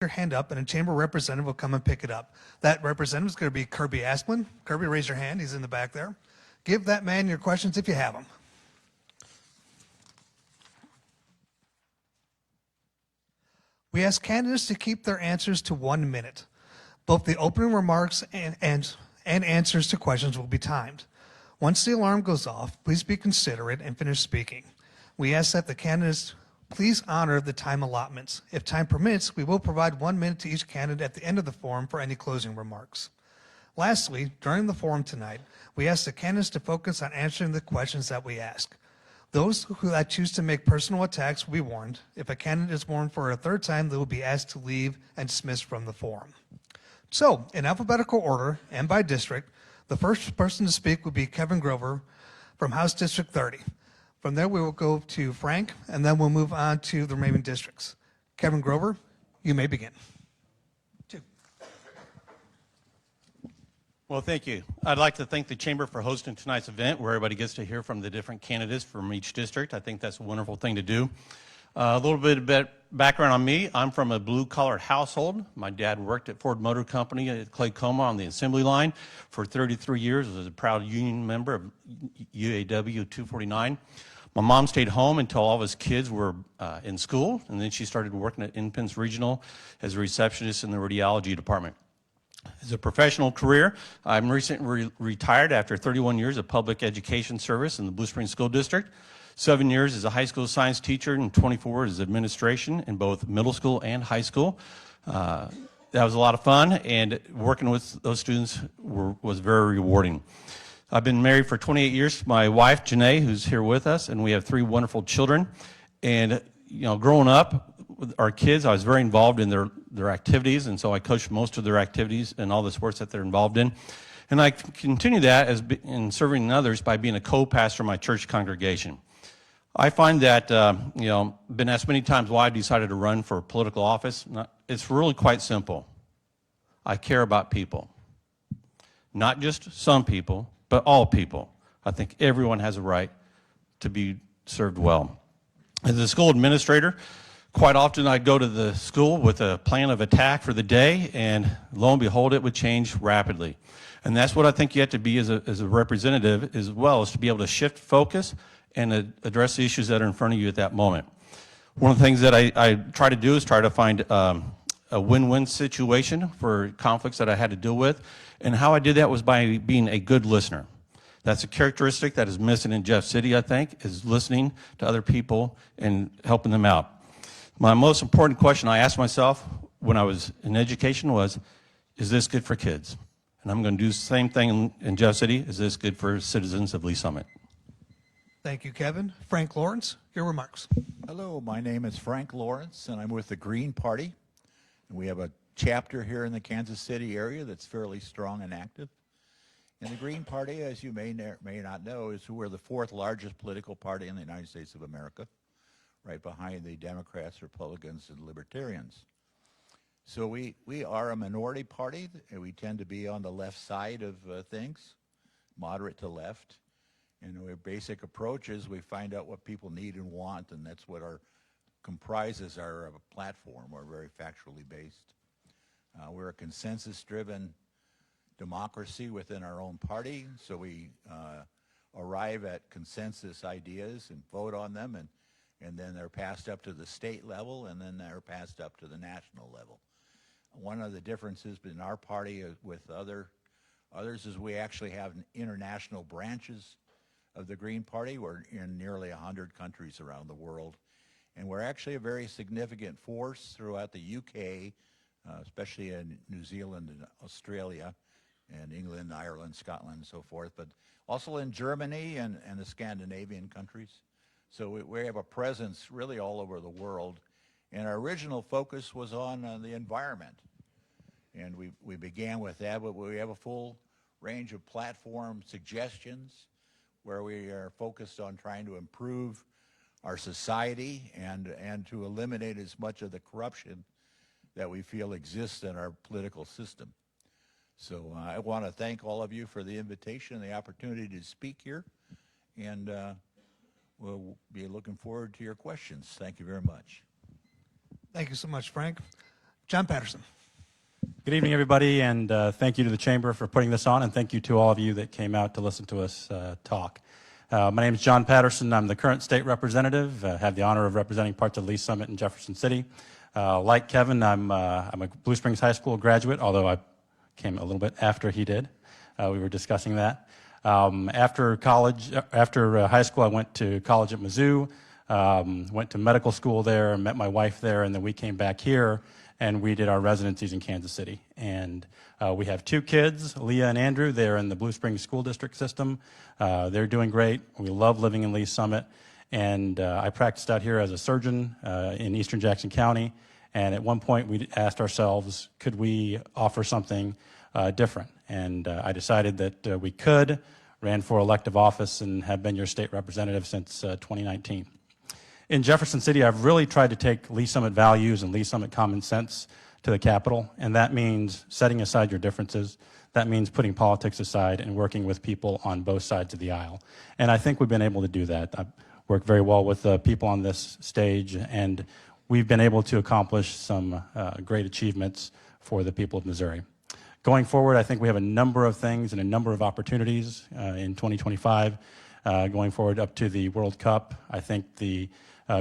your hand up and a chamber representative will come and pick it up. That representative is going to be Kirby Asplin. Kirby, raise your hand. He's in the back there. Give that man your questions if you have them. We ask candidates to keep their answers to 1 minute. Both the opening remarks and answers to questions will be timed. Once the alarm goes off, please be considerate and finish speaking. We ask that the candidates please honor the time allotments. If time permits, we will provide 1 minute to each candidate at the end of the forum for any closing remarks. Lastly, during the forum tonight, we ask the candidates to focus on answering the questions that we ask. Those who choose to make personal attacks will be warned. If a candidate is warned for a third time, they will be asked to leave and dismissed from the forum. So, in alphabetical order and by district, the first person to speak will be Kevin Grover from House District 30. From there, we will go to Frank, and then we'll move on to the remaining districts. Kevin Grover, you may begin. Well, thank you. I'd like to thank the Chamber for hosting tonight's event where everybody gets to hear from the different candidates from each district. I think that's a wonderful thing to do. A little bit of background on me. I'm from a blue-collar household. My dad worked at Ford Motor Company at Claycoma on the assembly line for 33 years. I was a proud union member of UAW 249. My mom stayed home until all of us kids were in school, and then she started working at Independence Regional as a receptionist in the radiology department. As a professional career, I'm recently retired after 31 years of public education service in the Blue Springs School District, 7 years as a high school science teacher, and 24 as administration in both middle school and high school. That was a lot of fun, and working with those students was very rewarding. I've been married for 28 years to my wife, Janae, who's here with us, and we have 3 wonderful children. And, you know, growing up with our kids, I was very involved in their activities, and so I coached most of their activities and all the sports that they're involved in. And I continue that in serving others by being a co-pastor of my church congregation. I find that, you know, been asked many times why I decided to run for political office. It's really quite simple. I care about people. Not just some people, but all people. I think everyone has a right to be served well. As a school administrator, quite often I'd go to the school with a plan of attack for the day, and lo and behold, it would change rapidly. And that's what I think you have to be as a representative as well, is to be able to shift focus and address the issues that are in front of you at that moment. One of the things that I try to do is try to find a win-win situation for conflicts that I had to deal with, and how I did that was by being a good listener. That's a characteristic that is missing in Jeff City, I think, is listening to other people and helping them out. My most important question I asked myself when I was in education was, is this good for kids? And I'm going to do the same thing in Jeff City. Is this good for citizens of Lee Summit? Thank you, Kevin. Frank Lawrence, your remarks. Hello, my name is Frank Lawrence, and I'm with the Green Party. And we have a chapter here in the Kansas City area that's fairly strong and active. And the Green Party, as you may not know, we're the 4th largest political party in the United States of America, right behind the Democrats, Republicans, and Libertarians. So we are a minority party, and we tend to be on the left side of things, moderate to left. And our basic approach is we find out what people need and want, and that's what comprises our platform. We're very factually based. We're a consensus-driven democracy within our own party, so we arrive at consensus ideas and vote on them, and then they're passed up to the state level, and then they're passed up to the national level. One of the differences in our party with others is we actually have international branches of the Green Party. We're in nearly 100 countries around the world, and we're actually a very significant force throughout the UK, especially in New Zealand and Australia, and England, Ireland, Scotland, and so forth, but also in Germany and the Scandinavian countries. So we have a presence really all over the world, and our original focus was on the environment. And we began with that, but we have a full range of platform suggestions where we are focused on trying to improve our society and to eliminate as much of the corruption that we feel exists in our political system. So I want to thank all of you for the invitation and the opportunity to speak here, and we'll be looking forward to your questions. Thank you very much. Thank you so much, Frank. Jon Patterson. Good evening, everybody, and thank you to the Chamber for putting this on, and thank you to all of you that came out to listen to us talk. My name is Jon Patterson. I'm the current state representative. Have the honor of representing parts of Lee Summit and Jefferson City. Like Kevin, I'm a Blue Springs High School graduate, although I came a little bit after he did. We were discussing that. After high school, I went to college at Mizzou, went to medical school there, met my wife there, and then we came back here and we did our residencies in Kansas City. And we have 2 kids, Leah and Andrew. They're in the Blue Springs School District system. They're doing great. We love living in Lee Summit. And I practiced out here as a surgeon in eastern Jackson County. And at one point, we asked ourselves, could we offer something different? And I decided that we could, ran for elective office, and have been your state representative since 2019. In Jefferson City, I've really tried to take Lee Summit values and Lee Summit common sense to the Capitol, and that means setting aside your differences. That means putting politics aside and working with people on both sides of the aisle. And I think we've been able to do that. I've worked very well with people on this stage, and we've been able to accomplish some great achievements for the people of Missouri. Going forward, I think we have a number of things and a number of opportunities in 2025. Going forward up to the World Cup, I think the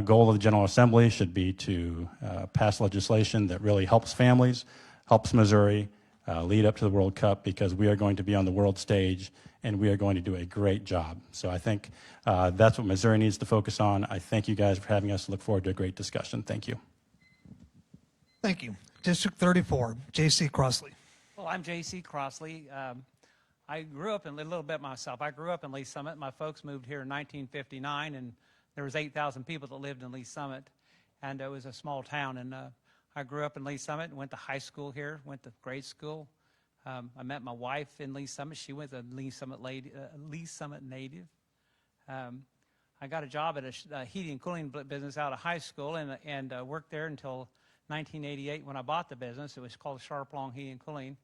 goal of the General Assembly should be to pass legislation that really helps families, helps Missouri lead up to the World Cup, because we are going to be on the world stage and we are going to do a great job. So I think that's what Missouri needs to focus on. I thank you guys for having us. Look forward to a great discussion. Thank you. Thank you. District 34, J.C. Crossley. Well, I'm J.C. Crossley. I grew up in a little bit myself. I grew up in Lee Summit. My folks moved here in 1959, and there was 8,000 people that lived in Lee Summit, and it was a small town. And I grew up in Lee Summit and went to high school here, went to grade school. I met my wife in Lee Summit. She was a Lee Summit native. I got a job at a heating and cooling business out of high school, and worked there until 1988 when I bought the business. It was called Sharp Long Heating and Cooling.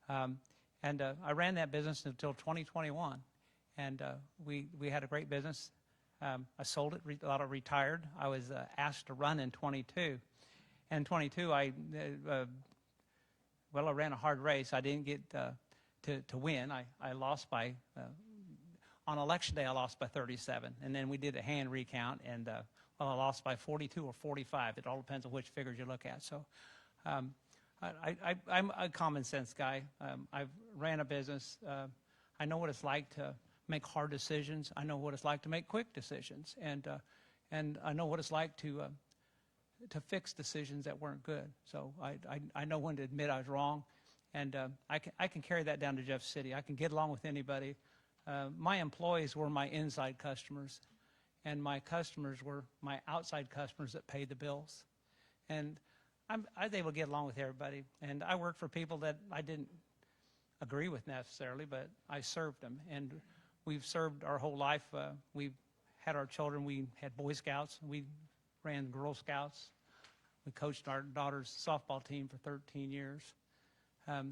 I ran that business until 2021, and we had a great business. I sold it, retired. I was asked to run in 22. And in 22, I ran a hard race. I didn't get to win. I lost by, on election day, I lost by 37. And then we did a hand recount, and I lost by 42 or 45. It all depends on which figures you look at. So I'm a common sense guy. I've ran a business. I know what it's like to make hard decisions. I know what it's like to make quick decisions, and I know what it's like to fix decisions that weren't good. So I know when to admit I was wrong, and I can carry that down to Jeff City. I can get along with anybody. My employees were my inside customers, and my customers were my outside customers that paid the bills, and I was able to get along with everybody. And I worked for people that I didn't agree with necessarily, but I served them, and we've served our whole life. We've had our children. We had Boy Scouts. We ran Girl Scouts. We coached our daughter's softball team for 13 years.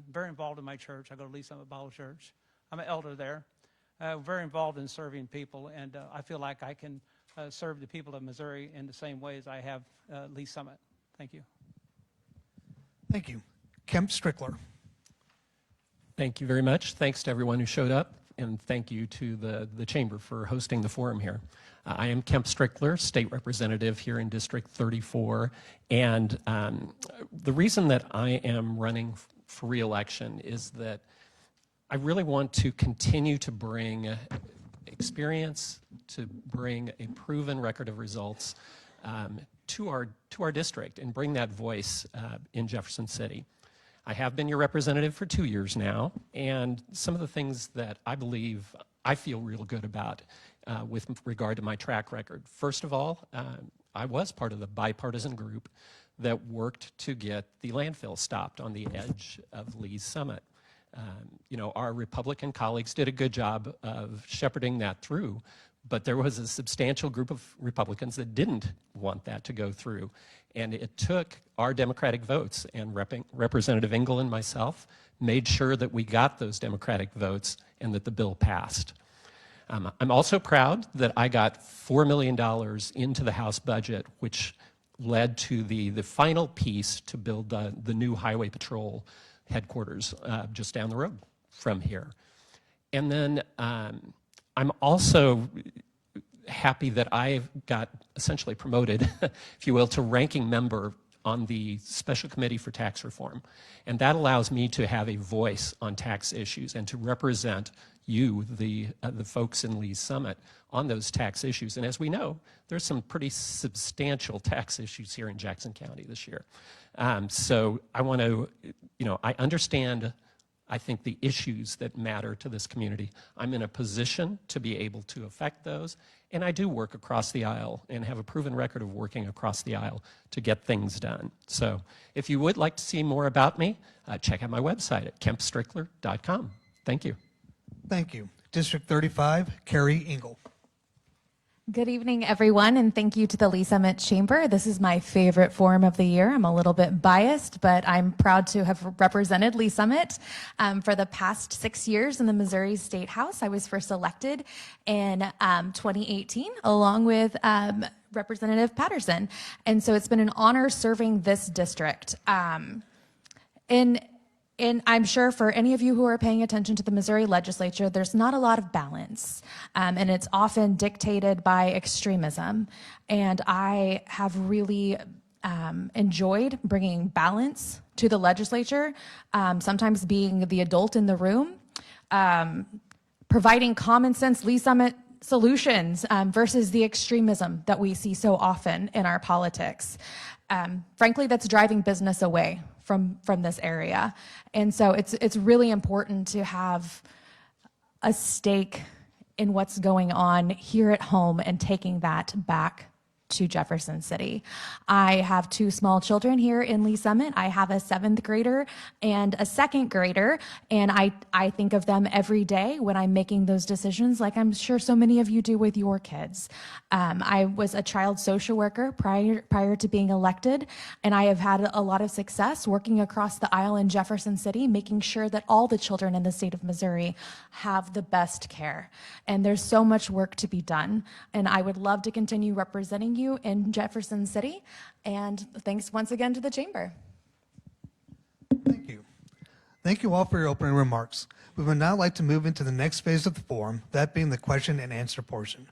Very involved in my church. I go to Lee Summit Bible Church. I'm an elder there. Very involved in serving people, and I feel like I can serve the people of Missouri in the same way as I have Lee Summit. Thank you. Thank you. Kemp Strickler. Thank you very much. Thanks to everyone who showed up, and thank you to the Chamber for hosting the forum here. I am Kemp Strickler, state representative here in District 34, and the reason that I am running for re-election is that I really want to continue to bring experience, to bring a proven record of results to our district and bring that voice in Jefferson City. I have been your representative for 2 years now, and some of the things that I feel real good about with regard to my track record. First of all, I was part of the bipartisan group that worked to get the landfill stopped on the edge of Lee's Summit. Our Republican colleagues did a good job of shepherding that through, but there was a substantial group of Republicans that didn't want that to go through. And it took our Democratic votes, and Representative Ingle and myself made sure that we got those Democratic votes and that the bill passed. I'm also proud that I got $4 million into the House budget, which led to the final piece to build the new Highway Patrol headquarters just down the road from here. And then I'm also happy that I got essentially promoted, if you will, to ranking member on the Special Committee for Tax Reform. And that allows me to have a voice on tax issues and to represent you, the folks in Lee's Summit, on those tax issues. And as we know, there's some pretty substantial tax issues here in Jackson County this year. So I want to, I understand, I think, the issues that matter to this community. I'm in a position to be able to affect those, and I do work across the aisle and have a proven record of working across the aisle to get things done. So if you would like to see more about me, check out my website at kempstrickler.com. Thank you. Thank you. District 35, Keri Ingle. Good evening, everyone, and thank you to the Lee Summit Chamber. This is my favorite forum of the year. I'm a little bit biased, but I'm proud to have represented Lee Summit for the past 6 years in the Missouri State House. I was first elected in 2018, along with Representative Patterson. And so it's been an honor serving this district. And I'm sure for any of you who are paying attention to the Missouri legislature, there's not a lot of balance, and it's often dictated by extremism. And I have really enjoyed bringing balance to the legislature, sometimes being the adult in the room, providing common sense Lee Summit solutions versus the extremism that we see so often in our politics. Frankly, that's driving business away from this area. And so it's really important to have a stake in what's going on here at home and taking that back to Jefferson City. I have 2 small children here in Lee Summit. I have a 7th grader and a 2nd grader, and I think of them every day when I'm making those decisions, like I'm sure so many of you do with your kids. I was a child social worker prior to being elected, and I have had a lot of success working across the aisle in Jefferson City, making sure that all the children in the state of Missouri have the best care. And there's so much work to be done, and I would love to continue representing you in Jefferson City, and thanks once again to the Chamber. Thank you. Thank you all for your opening remarks. We would now like to move into the next phase of the forum, that being the question and answer portion.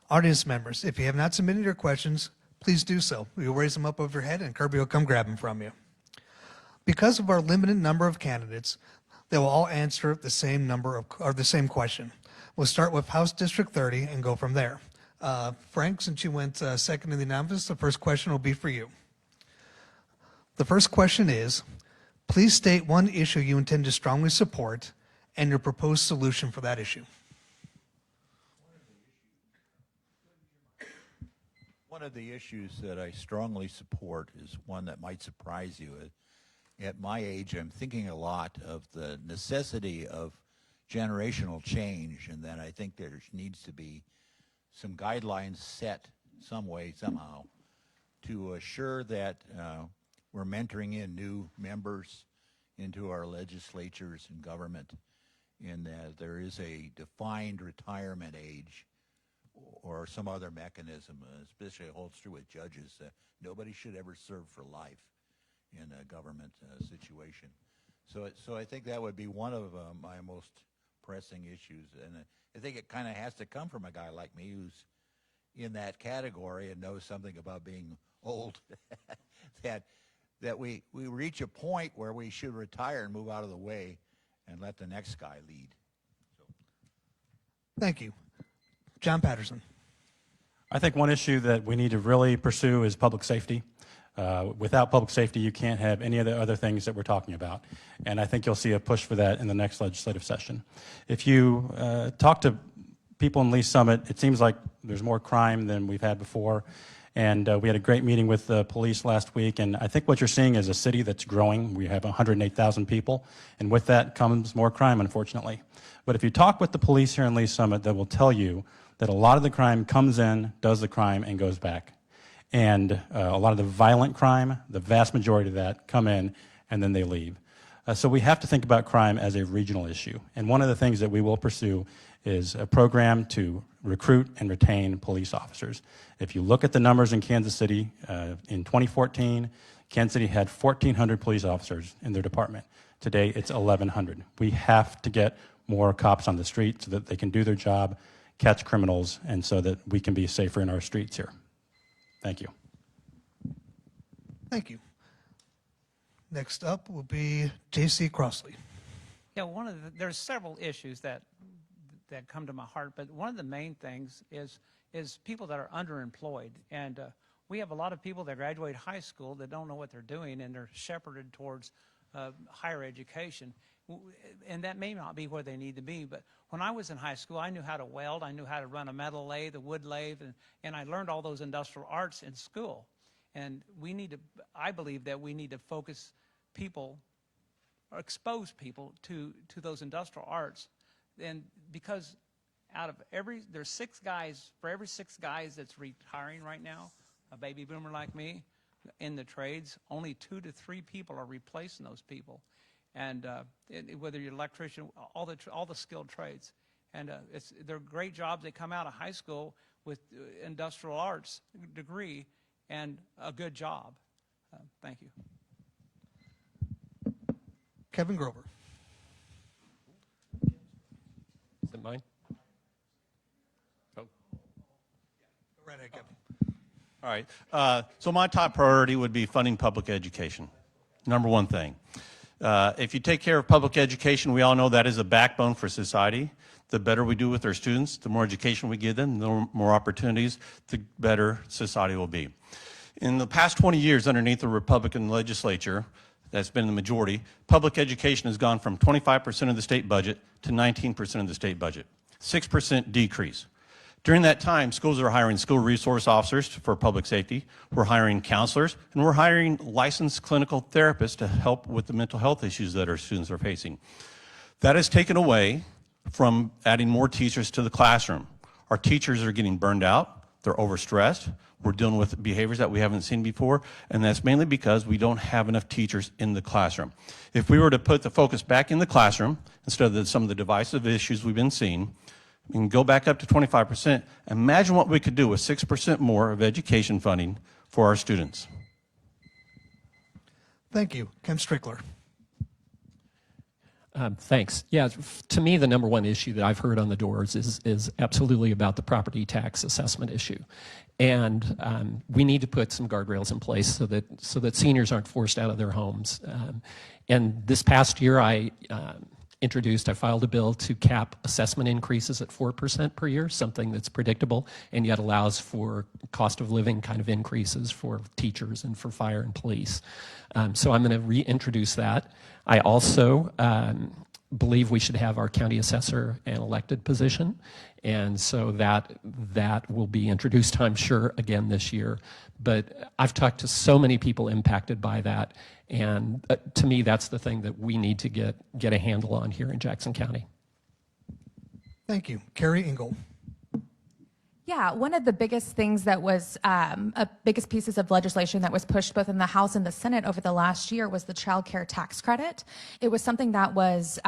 Audience members, if you have not submitted your questions, please do so. We will raise them up over your head and Kirby will come grab them from you. Because of our limited number of candidates, they will all answer the same the same question. We'll start with House District 30 and go from there. Frank, since you went second in the anonymous, the first question will be for you. The first question is, please state one issue you intend to strongly support and your proposed solution for that issue. One of the issues that I strongly support is one that might surprise you. At my age, I'm thinking a lot of the necessity of generational change, and that I think there needs to be some guidelines set some way, somehow, to assure that we're mentoring in new members into our legislatures and government, and that there is a defined retirement age or some other mechanism, especially holds true with judges. Nobody should ever serve for life in a government situation. So I think that would be one of my most pressing issues, and I think it kind of has to come from a guy like me who's in that category and knows something about being old, that we reach a point where we should retire and move out of the way and let the next guy lead. Thank you. Jon Patterson. I think one issue that we need to really pursue is public safety. Without public safety, you can't have any of the other things that we're talking about. And I think you'll see a push for that in the next legislative session. If you talk to people in Lee Summit, it seems like there's more crime than we've had before. And we had a great meeting with the police last week. And I think what you're seeing is a city that's growing. We have 108,000 people. And with that comes more crime, unfortunately. But if you talk with the police here in Lee Summit, they will tell you that a lot of the crime comes in, does the crime, and goes back. And a lot of the violent crime, the vast majority of that, come in and then they leave. So we have to think about crime as a regional issue. And one of the things that we will pursue is a program to recruit and retain police officers. If you look at the numbers in Kansas City, in 2014, Kansas City had 1,400 police officers in their department. Today, it's 1,100. We have to get more cops on the street so that they can do their job, catch criminals, and so that we can be safer in our streets here. Thank you. Thank you. Next up will be J.C. Crossley. Yeah, there's several issues that come to my heart, but one of the main things is people that are underemployed, and we have a lot of people that graduate high school that don't know what they're doing, and they're shepherded towards higher education, and that may not be where they need to be. But when I was in high school, I knew how to weld, I knew how to run a metal lathe, a wood lathe, and I learned all those industrial arts in school. And I believe that we need to focus people or expose people to those industrial arts. And because there's 6 guys, for every 6 guys that's retiring right now, a baby boomer like me, in the trades, only 2 to 3 people are replacing those people. And whether you're an electrician, all the skilled trades. And they're great jobs. They come out of high school with industrial arts degree and a good job. Thank you. Kevin Grover. Is it mine? Oh. Go right ahead, Kevin. All right. So my top priority would be funding public education. Number one thing. If you take care of public education, we all know that is a backbone for society. The better we do with our students, the more education we give them, the more opportunities, the better society will be. In the past 20 years, underneath the Republican legislature, that's been the majority, public education has gone from 25% of the state budget to 19% of the state budget, 6% decrease. During that time, schools are hiring school resource officers for public safety, we're hiring counselors, and we're hiring licensed clinical therapists to help with the mental health issues that our students are facing. That has taken away from adding more teachers to the classroom. Our teachers are getting burned out, they're overstressed, we're dealing with behaviors that we haven't seen before, and that's mainly because we don't have enough teachers in the classroom. If we were to put the focus back in the classroom, instead of some of the divisive issues we've been seeing, we can go back up to 25%. Imagine what we could do with 6% more of education funding for our students. Thank you. Kemp Strickler. Thanks. Yeah, to me, the number one issue that I've heard on the doors is absolutely about the property tax assessment issue. And we need to put some guardrails in place so that seniors aren't forced out of their homes. And this past year, I filed a bill to cap assessment increases at 4% per year, something that's predictable and yet allows for cost of living kind of increases for teachers and for fire and police. So I'm going to reintroduce that. I also believe we should have our county assessor an elected position, and so that will be introduced, I'm sure, again this year. But I've talked to so many people impacted by that, and to me, that's the thing that we need to get a handle on here in Jackson County. Thank you. Keri Ingle. Yeah, one of the biggest things that was, biggest pieces of legislation that was pushed both in the House and the Senate over the last year was the child care tax credit. It was something that was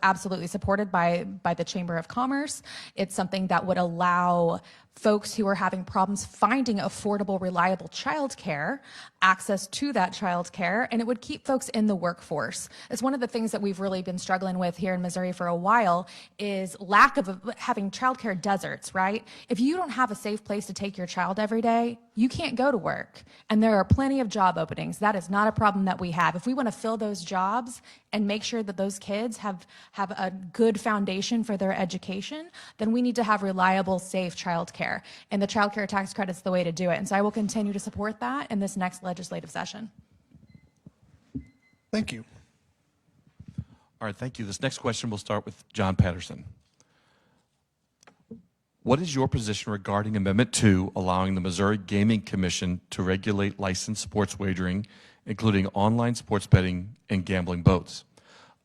absolutely supported by the Chamber of Commerce. It's something that would allow folks who are having problems finding affordable, reliable childcare access to that childcare, and it would keep folks in the workforce. It's one of the things that we've really been struggling with here in Missouri for a while is lack of having childcare deserts, right? If you don't have a safe place to take your child every day, you can't go to work. And there are plenty of job openings. That is not a problem that we have. If we want to fill those jobs and make sure that those kids have a good foundation for their education, then we need to have reliable, safe childcare. And the child care tax credit is the way to do it. And so I will continue to support that in this next legislative session. Thank you. All right, thank you. This next question will start with Jon Patterson. What is your position regarding Amendment 2, allowing the Missouri Gaming Commission to regulate licensed sports wagering, including online sports betting and gambling boats?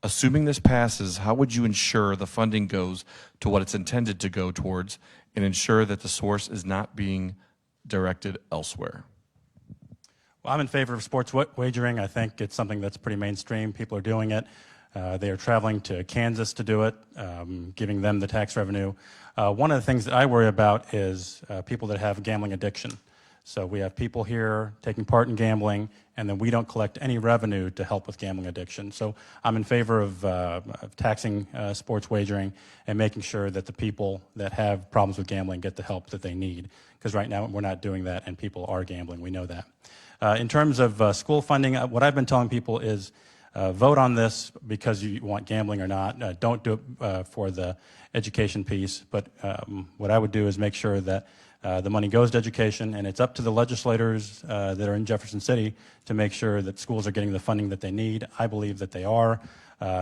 Assuming this passes, how would you ensure the funding goes to what it's intended to go towards and ensure that the source is not being directed elsewhere? Well, I'm in favor of sports wagering. I think it's something that's pretty mainstream. People are doing it. They are traveling to Kansas to do it, giving them the tax revenue. One of the things that I worry about is people that have gambling addiction. So we have people here taking part in gambling, and then we don't collect any revenue to help with gambling addiction. So I'm in favor of taxing sports wagering and making sure that the people that have problems with gambling get the help that they need. Because right now we're not doing that, and people are gambling. We know that. In terms of school funding, what I've been telling people is vote on this because you want gambling or not. Don't do it for the education piece. But what I would do is make sure that the money goes to education, and it's up to the legislators that are in Jefferson City to make sure that schools are getting the funding that they need. I believe that they are.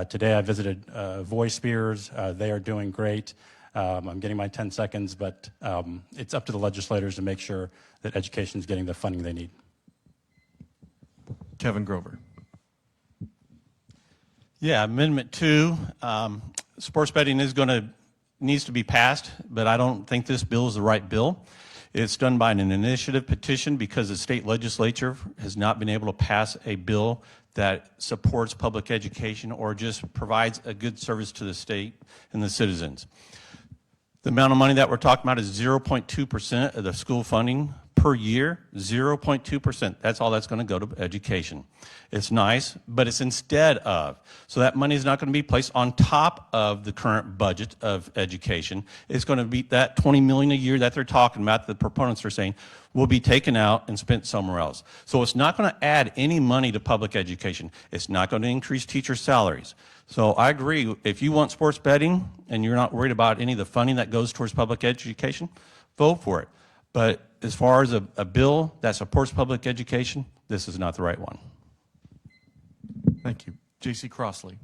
Today I visited Voice Spears. They are doing great. I'm getting my 10 seconds, but it's up to the legislators to make sure that education is getting the funding they need. Kevin Grover. Yeah, Amendment 2, sports betting needs to be passed, but I don't think this bill is the right bill. It's done by an initiative petition because the state legislature has not been able to pass a bill that supports public education or just provides a good service to the state and the citizens. The amount of money that we're talking about is 0.2% of the school funding per year, 0.2%. That's all that's going to go to education. It's nice, but it's instead of. So that money is not going to be placed on top of the current budget of education. It's going to be that $20 million a year that they're talking about, the proponents are saying, will be taken out and spent somewhere else. So it's not going to add any money to public education. It's not going to increase teacher salaries. So I agree, if you want sports betting and you're not worried about any of the funding that goes towards public education, vote for it. But as far as a bill that supports public education, this is not the right one. Thank you. J.C. Crossley.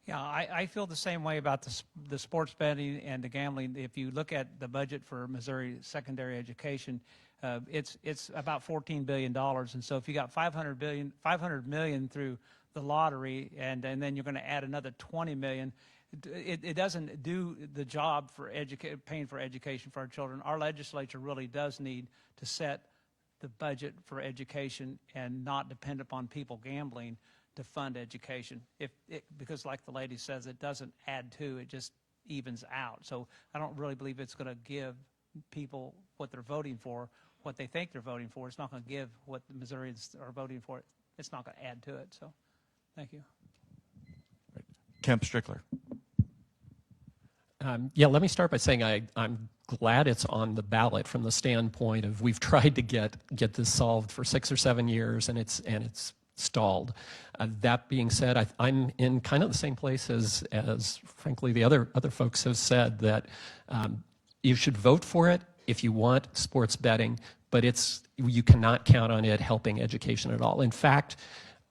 Yeah, I feel the same way about the sports betting and the gambling. If you look at the budget for Missouri secondary education, it's about $14 billion. And so if you got $500 million through the lottery, and then you're going to add another $20 million, it doesn't do the job for paying for education for our children. Our legislature really does need to set the budget for education and not depend upon people gambling to fund education. Because like the lady says, it doesn't add to, it just evens out. So I don't really believe it's going to give people what they're voting for, what they think they're voting for. It's not going to give what the Missourians are voting for. It's not going to add to it. So thank you. Kemp Strickler. Yeah, let me start by saying I'm glad it's on the ballot from the standpoint of we've tried to get this solved for 6 or 7 years, and it's stalled. That being said, I'm in kind of the same place as frankly the other folks have said, that you should vote for it if you want sports betting, but you cannot count on it helping education at all. In fact,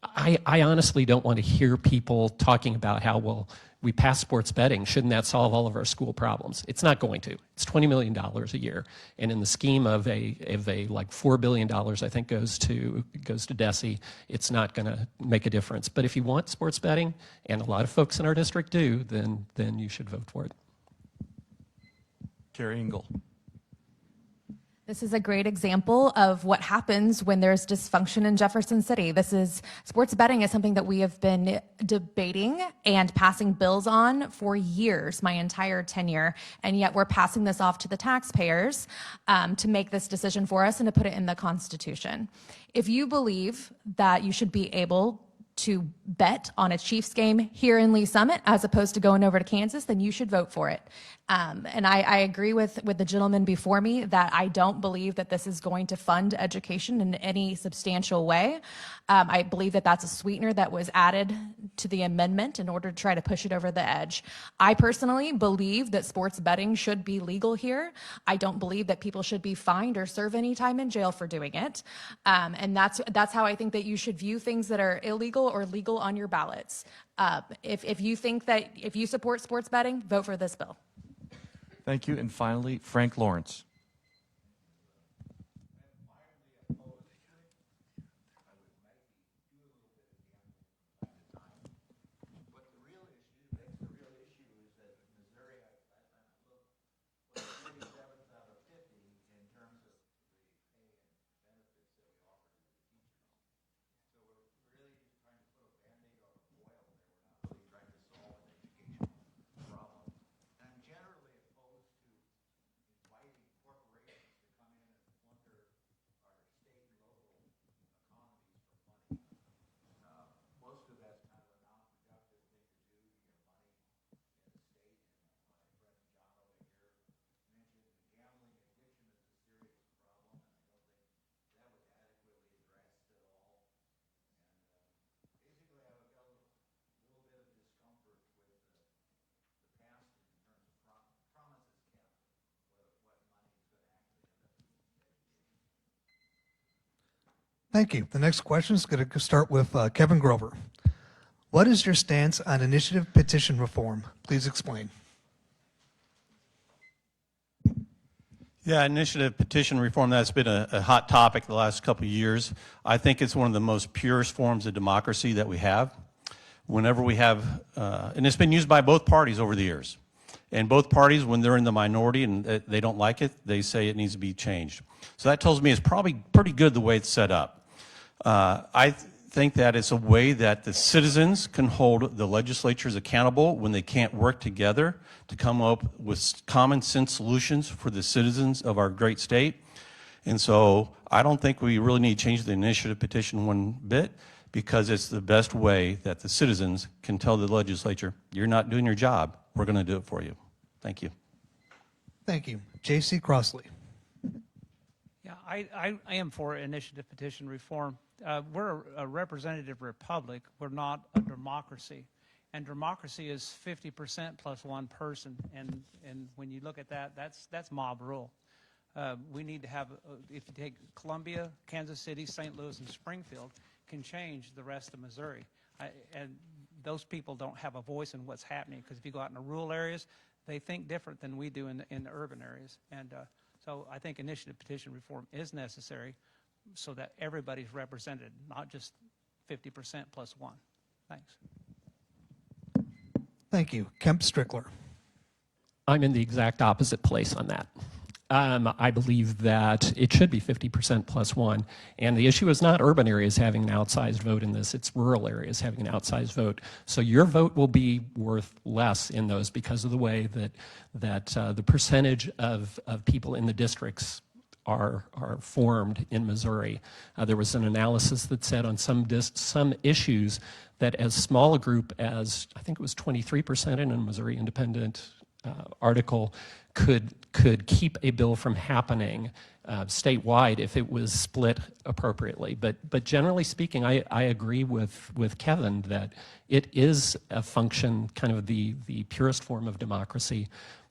I honestly don't want to hear people talking about how, well, we pass sports betting, shouldn't that solve all of our school problems? It's not going to. It's $20 million a year. And in the scheme of a like $4 billion, I think goes to DESE, it's not going to make a difference. But if you want sports betting, and a lot of folks in our district do, then you should vote for it. Keri Ingle. This is a great example of what happens when there's dysfunction in Jefferson City. Sports betting is something that we have been debating and passing bills on for years, my entire tenure, and yet we're passing this off to the taxpayers to make this decision for us and to put it in the Constitution. If you believe that you should be able to bet on a Chiefs game here in Lee Summit as opposed to going over to Kansas, then you should vote for it. And I agree with the gentleman before me that I don't believe that this is going to fund education in any substantial way. I believe that that's a sweetener that was added to the amendment in order to try to push it over the edge. I personally believe that sports betting should be legal here. I don't believe that people should be fined or serve any time in jail for doing it. And that's how I think that you should view things that are illegal or legal on your ballots. If you think that if you support sports betting, vote for this bill. Thank you. And finally, Frank Lawrence. Thank you. The next question is going to start with Kevin Grover. What is your stance on initiative petition reform? Please explain. Yeah, initiative petition reform, that's been a hot topic the last couple of years. I think it's one of the most purest forms of democracy that we have. Whenever we have, and it's been used by both parties over the years. And both parties, when they're in the minority and they don't like it, they say it needs to be changed. So that tells me it's probably pretty good the way it's set up. I think that it's a way that the citizens can hold the legislatures accountable when they can't work together to come up with common sense solutions for the citizens of our great state. And so I don't think we really need to change the initiative petition one bit, because it's the best way that the citizens can tell the legislature, you're not doing your job, we're going to do it for you. Thank you. Thank you. J.C. Crossley. Yeah, I am for initiative petition reform. We're a representative republic. We're not a democracy. And democracy is 50% plus one person. And when you look at that, that's mob rule. We need to have, if you take Columbia, Kansas City, St. Louis, and Springfield, can change the rest of Missouri. And those people don't have a voice in what's happening, because if you go out in the rural areas, they think different than we do in the urban areas. And so I think initiative petition reform is necessary so that everybody's represented, not just 50% plus one. Thanks. Thank you. Kemp Strickler. I'm in the exact opposite place on that. I believe that it should be 50% plus one. And the issue is not urban areas having an outsized vote in this, it's rural areas having an outsized vote. So your vote will be worth less in those because of the way that the percentage of people in the districts are formed in Missouri. There was an analysis that said on some issues that as small a group as, I think it was 23% in a Missouri Independent article, could keep a bill from happening statewide if it was split appropriately. But generally speaking, I agree with Kevin that it is a function, kind of the purest form of democracy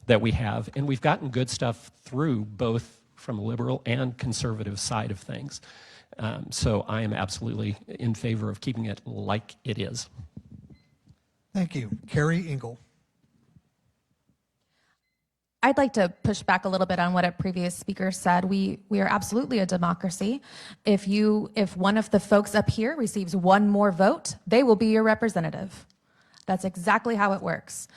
that we have. And we've gotten good stuff through both from a liberal and conservative side of things. So I am absolutely in favor of keeping it like it is. Thank you. Keri Ingle. I'd like to push back a little bit on what a previous speaker said. We are absolutely a democracy. If one of the folks up here receives one more vote, they will be your representative. That's exactly how it works.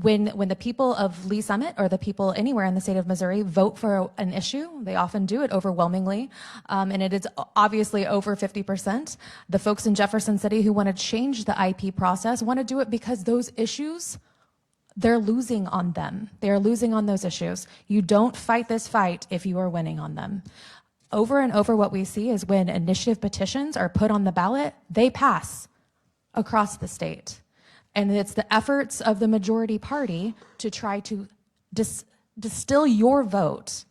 When the people of Lee Summit or the people anywhere in the state of Missouri vote for an issue, they often do it overwhelmingly, and it is obviously over 50%. The folks in Jefferson City who want to change the IP process want to do it because those issues, they're losing on them. They are losing on those issues. You don't fight this fight if you are winning on them. Over and over, what we see is when initiative petitions are put on the ballot, they pass across the state. And it's the efforts of the majority party to try to distill your vote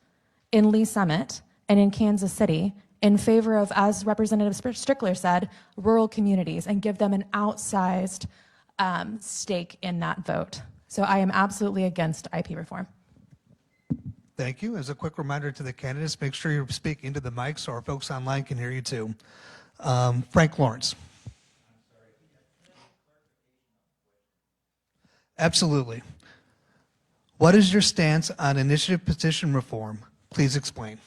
in Lee Summit and in Kansas City in favor of, as Representative Strickler said, rural communities, and give them an outsized stake in that vote. So I am absolutely against IP reform. Thank you. As a quick reminder to the candidates, make sure you're speaking into the mic so our folks online can hear you too. Frank Lawrence. Absolutely. What is your stance on initiative petition reform? Please explain.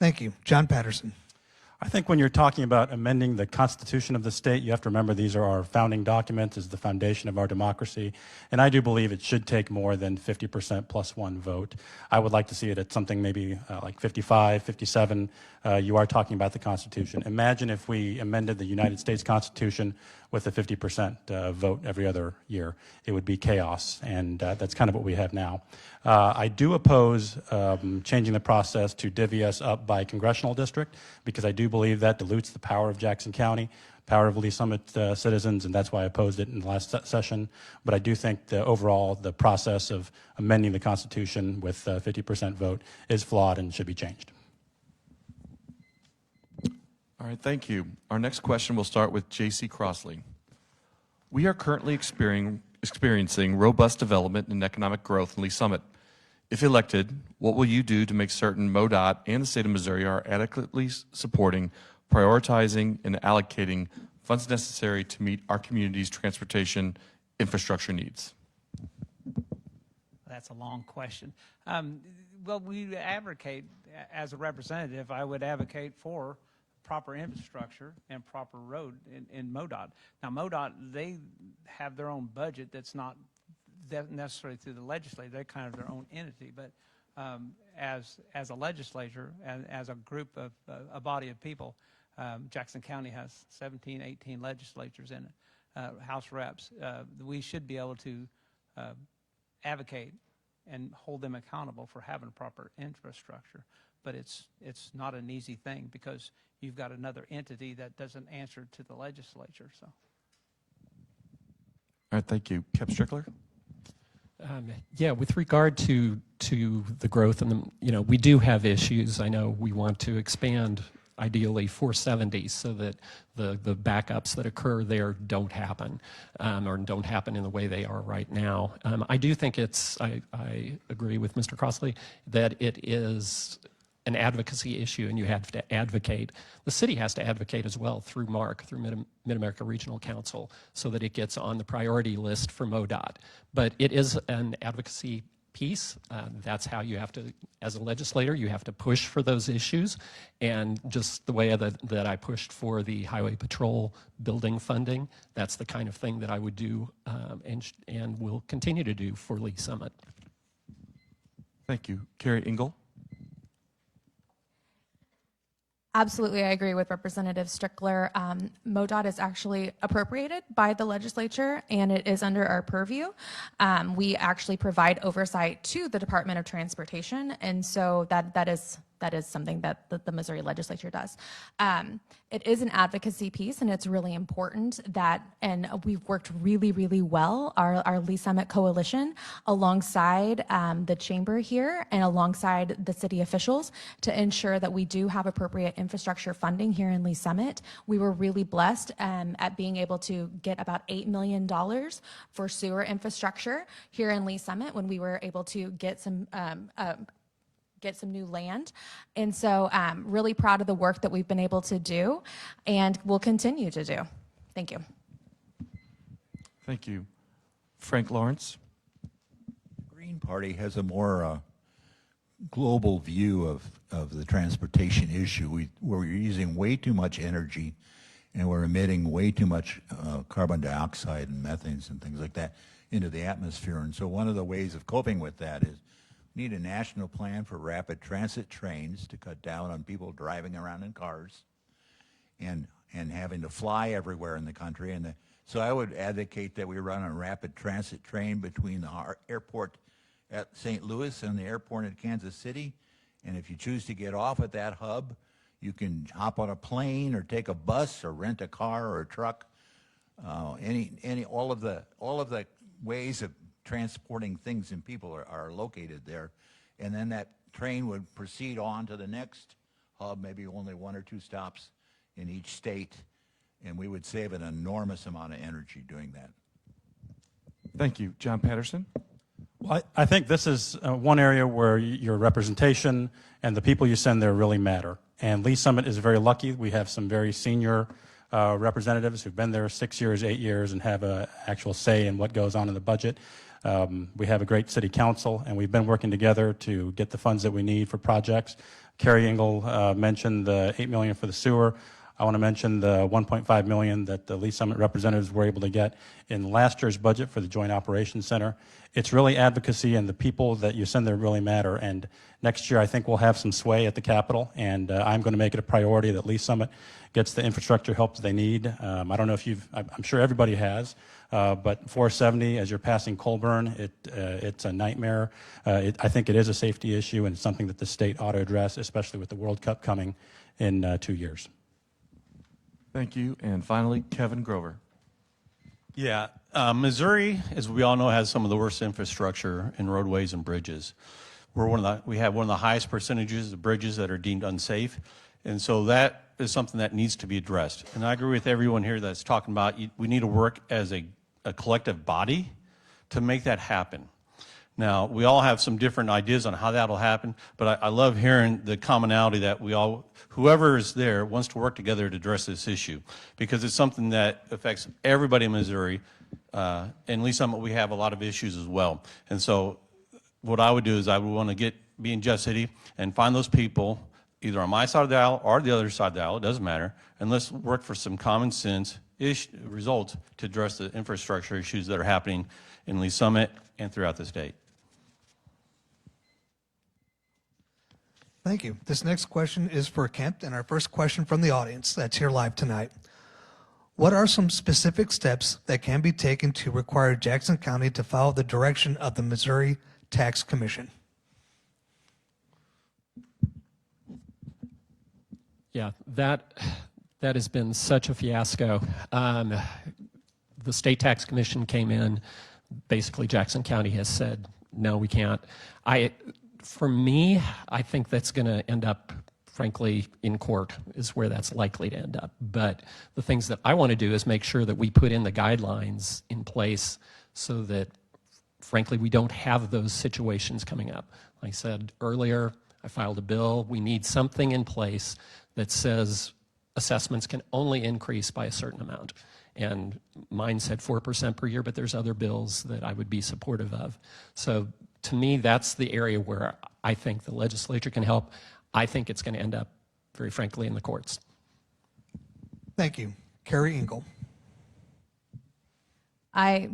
Thank you. Jon Patterson. I think when you're talking about amending the Constitution of the state, you have to remember these are our founding documents, is the foundation of our democracy, and I do believe it should take more than 50% plus one vote. I would like to see it at something maybe like 55, 57. You are talking about the Constitution. Imagine if we amended the United States Constitution with a 50% vote every other year. It would be chaos, and that's kind of what we have now. I do oppose changing the process to divvy us up by congressional district, because I do believe that dilutes the power of Jackson County, power of Lee Summit citizens, and that's why I opposed it in the last session. But I do think the overall, the process of amending the Constitution with a 50% vote is flawed and should be changed. All right, thank you. Our next question will start with J.C. Crossley. We are currently experiencing robust development and economic growth in Lee Summit. If elected, what will you do to make certain MoDOT and the state of Missouri are adequately supporting, prioritizing, and allocating funds necessary to meet our community's transportation infrastructure needs? That's a long question. Well, we advocate, as a representative, I would advocate for proper infrastructure and proper road in MoDOT. Now, MoDOT, they have their own budget that's not necessarily through the legislature. They're kind of their own entity. But as a legislature and as a group of a body of people, Jackson County has 17, 18 legislatures in it, House reps. We should be able to advocate and hold them accountable for having proper infrastructure. But it's not an easy thing, because you've got another entity that doesn't answer to the legislature. So. All right, thank you. Kemp Strickler? Yeah, with regard to the growth, and we do have issues. I know we want to expand ideally 470 so that the backups that occur there don't happen, or don't happen in the way they are right now. I do think I agree with Mr. Crossley that it is an advocacy issue, and you have to advocate. The city has to advocate as well through MARC, through Mid-America Regional Council, so that it gets on the priority list for MoDOT. But it is an advocacy piece. That's how you have to, as a legislator, you have to push for those issues. And just the way that I pushed for the Highway Patrol building funding, that's the kind of thing that I would do and will continue to do for Lee Summit. Thank you. Keri Ingle? Absolutely, I agree with Representative Strickler. MoDOT is actually appropriated by the legislature, and it is under our purview. We actually provide oversight to the Department of Transportation, and so that is something that the Missouri legislature does. It is an advocacy piece, and it's really important and we've worked really, really well, our Lee Summit Coalition, alongside the chamber here and alongside the city officials, to ensure that we do have appropriate infrastructure funding here in Lee Summit. We were really blessed at being able to get about $8 million for sewer infrastructure here in Lee Summit when we were able to get some new land. And so really proud of the work that we've been able to do and will continue to do. Thank you. Thank you. Frank Lawrence? The Green Party has a more global view of the transportation issue. We're using way too much energy, and we're emitting way too much carbon dioxide and methanes and things like that into the atmosphere. And so one of the ways of coping with that is we need a national plan for rapid transit trains to cut down on people driving around in cars and having to fly everywhere in the country. So I would advocate that we run a rapid transit train between the airport at St. Louis and the airport at Kansas City. And if you choose to get off at that hub, you can hop on a plane or take a bus or rent a car or a truck. All of the ways of transporting things and people are located there. And then that train would proceed on to the next hub, maybe only 1 or 2 stops in each state. And we would save an enormous amount of energy doing that. Thank you. Jon Patterson? Well, I think this is one area where your representation and the people you send there really matter. And Lee Summit is very lucky. We have some very senior representatives who've been there 6 years, 8 years, and have an actual say in what goes on in the budget. We have a great city council, and we've been working together to get the funds that we need for projects. Keri Ingle mentioned the $8 million for the sewer. I want to mention the $1.5 million that the Lee Summit representatives were able to get in last year's budget for the Joint Operations Center. It's really advocacy, and the people that you send there really matter. And next year, I think we'll have some sway at the Capitol, and I'm going to make it a priority that Lee Summit gets the infrastructure help that they need. I don't know if I'm sure everybody has, but 470, as you're passing Colburn, it's a nightmare. I think it is a safety issue, and it's something that the state ought to address, especially with the World Cup coming in 2 years. Thank you. And finally, Kevin Grover. Yeah, Missouri, as we all know, has some of the worst infrastructure in roadways and bridges. We have one of the highest percentages of bridges that are deemed unsafe, and so that is something that needs to be addressed. And I agree with everyone here that's talking about we need to work as a collective body to make that happen. Now, we all have some different ideas on how that'll happen, but I love hearing the commonality that whoever is there wants to work together to address this issue, because it's something that affects everybody in Missouri. In Lee Summit, we have a lot of issues as well. And so what I would do is I would want to be in Jeff City and find those people either on my side of the aisle or the other side of the aisle, it doesn't matter, and let's work for some common sense results to address the infrastructure issues that are happening in Lee Summit and throughout the state. Thank you. This next question is for Kemp, and our first question from the audience that's here live tonight. What are some specific steps that can be taken to require Jackson County to follow the direction of the Missouri Tax Commission? Yeah, that has been such a fiasco. The State Tax Commission came in. Basically, Jackson County has said, no, we can't. For me, I think that's going to end up, frankly, in court is where that's likely to end up. But the things that I want to do is make sure that we put in the guidelines in place so that, frankly, we don't have those situations coming up. Like I said earlier, I filed a bill. We need something in place that says assessments can only increase by a certain amount. And mine said 4% per year, but there's other bills that I would be supportive of. So to me, that's the area where I think the legislature can help. I think it's going to end up, very frankly, in the courts. Thank you. Keri Ingle. I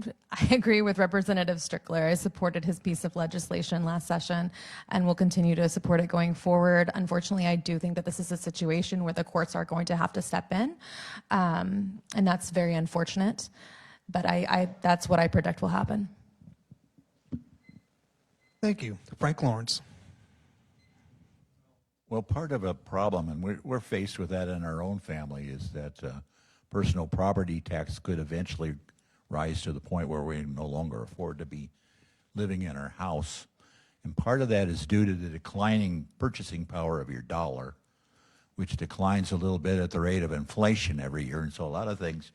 agree with Representative Strickler. I supported his piece of legislation last session and will continue to support it going forward. Unfortunately, I do think that this is a situation where the courts are going to have to step in, and that's very unfortunate. But that's what I predict will happen. Thank you. Frank Lawrence. Well, part of a problem, and we're faced with that in our own family, is that personal property tax could eventually rise to the point where we no longer afford to be living in our house. And part of that is due to the declining purchasing power of your dollar, which declines a little bit at the rate of inflation every year. And so a lot of things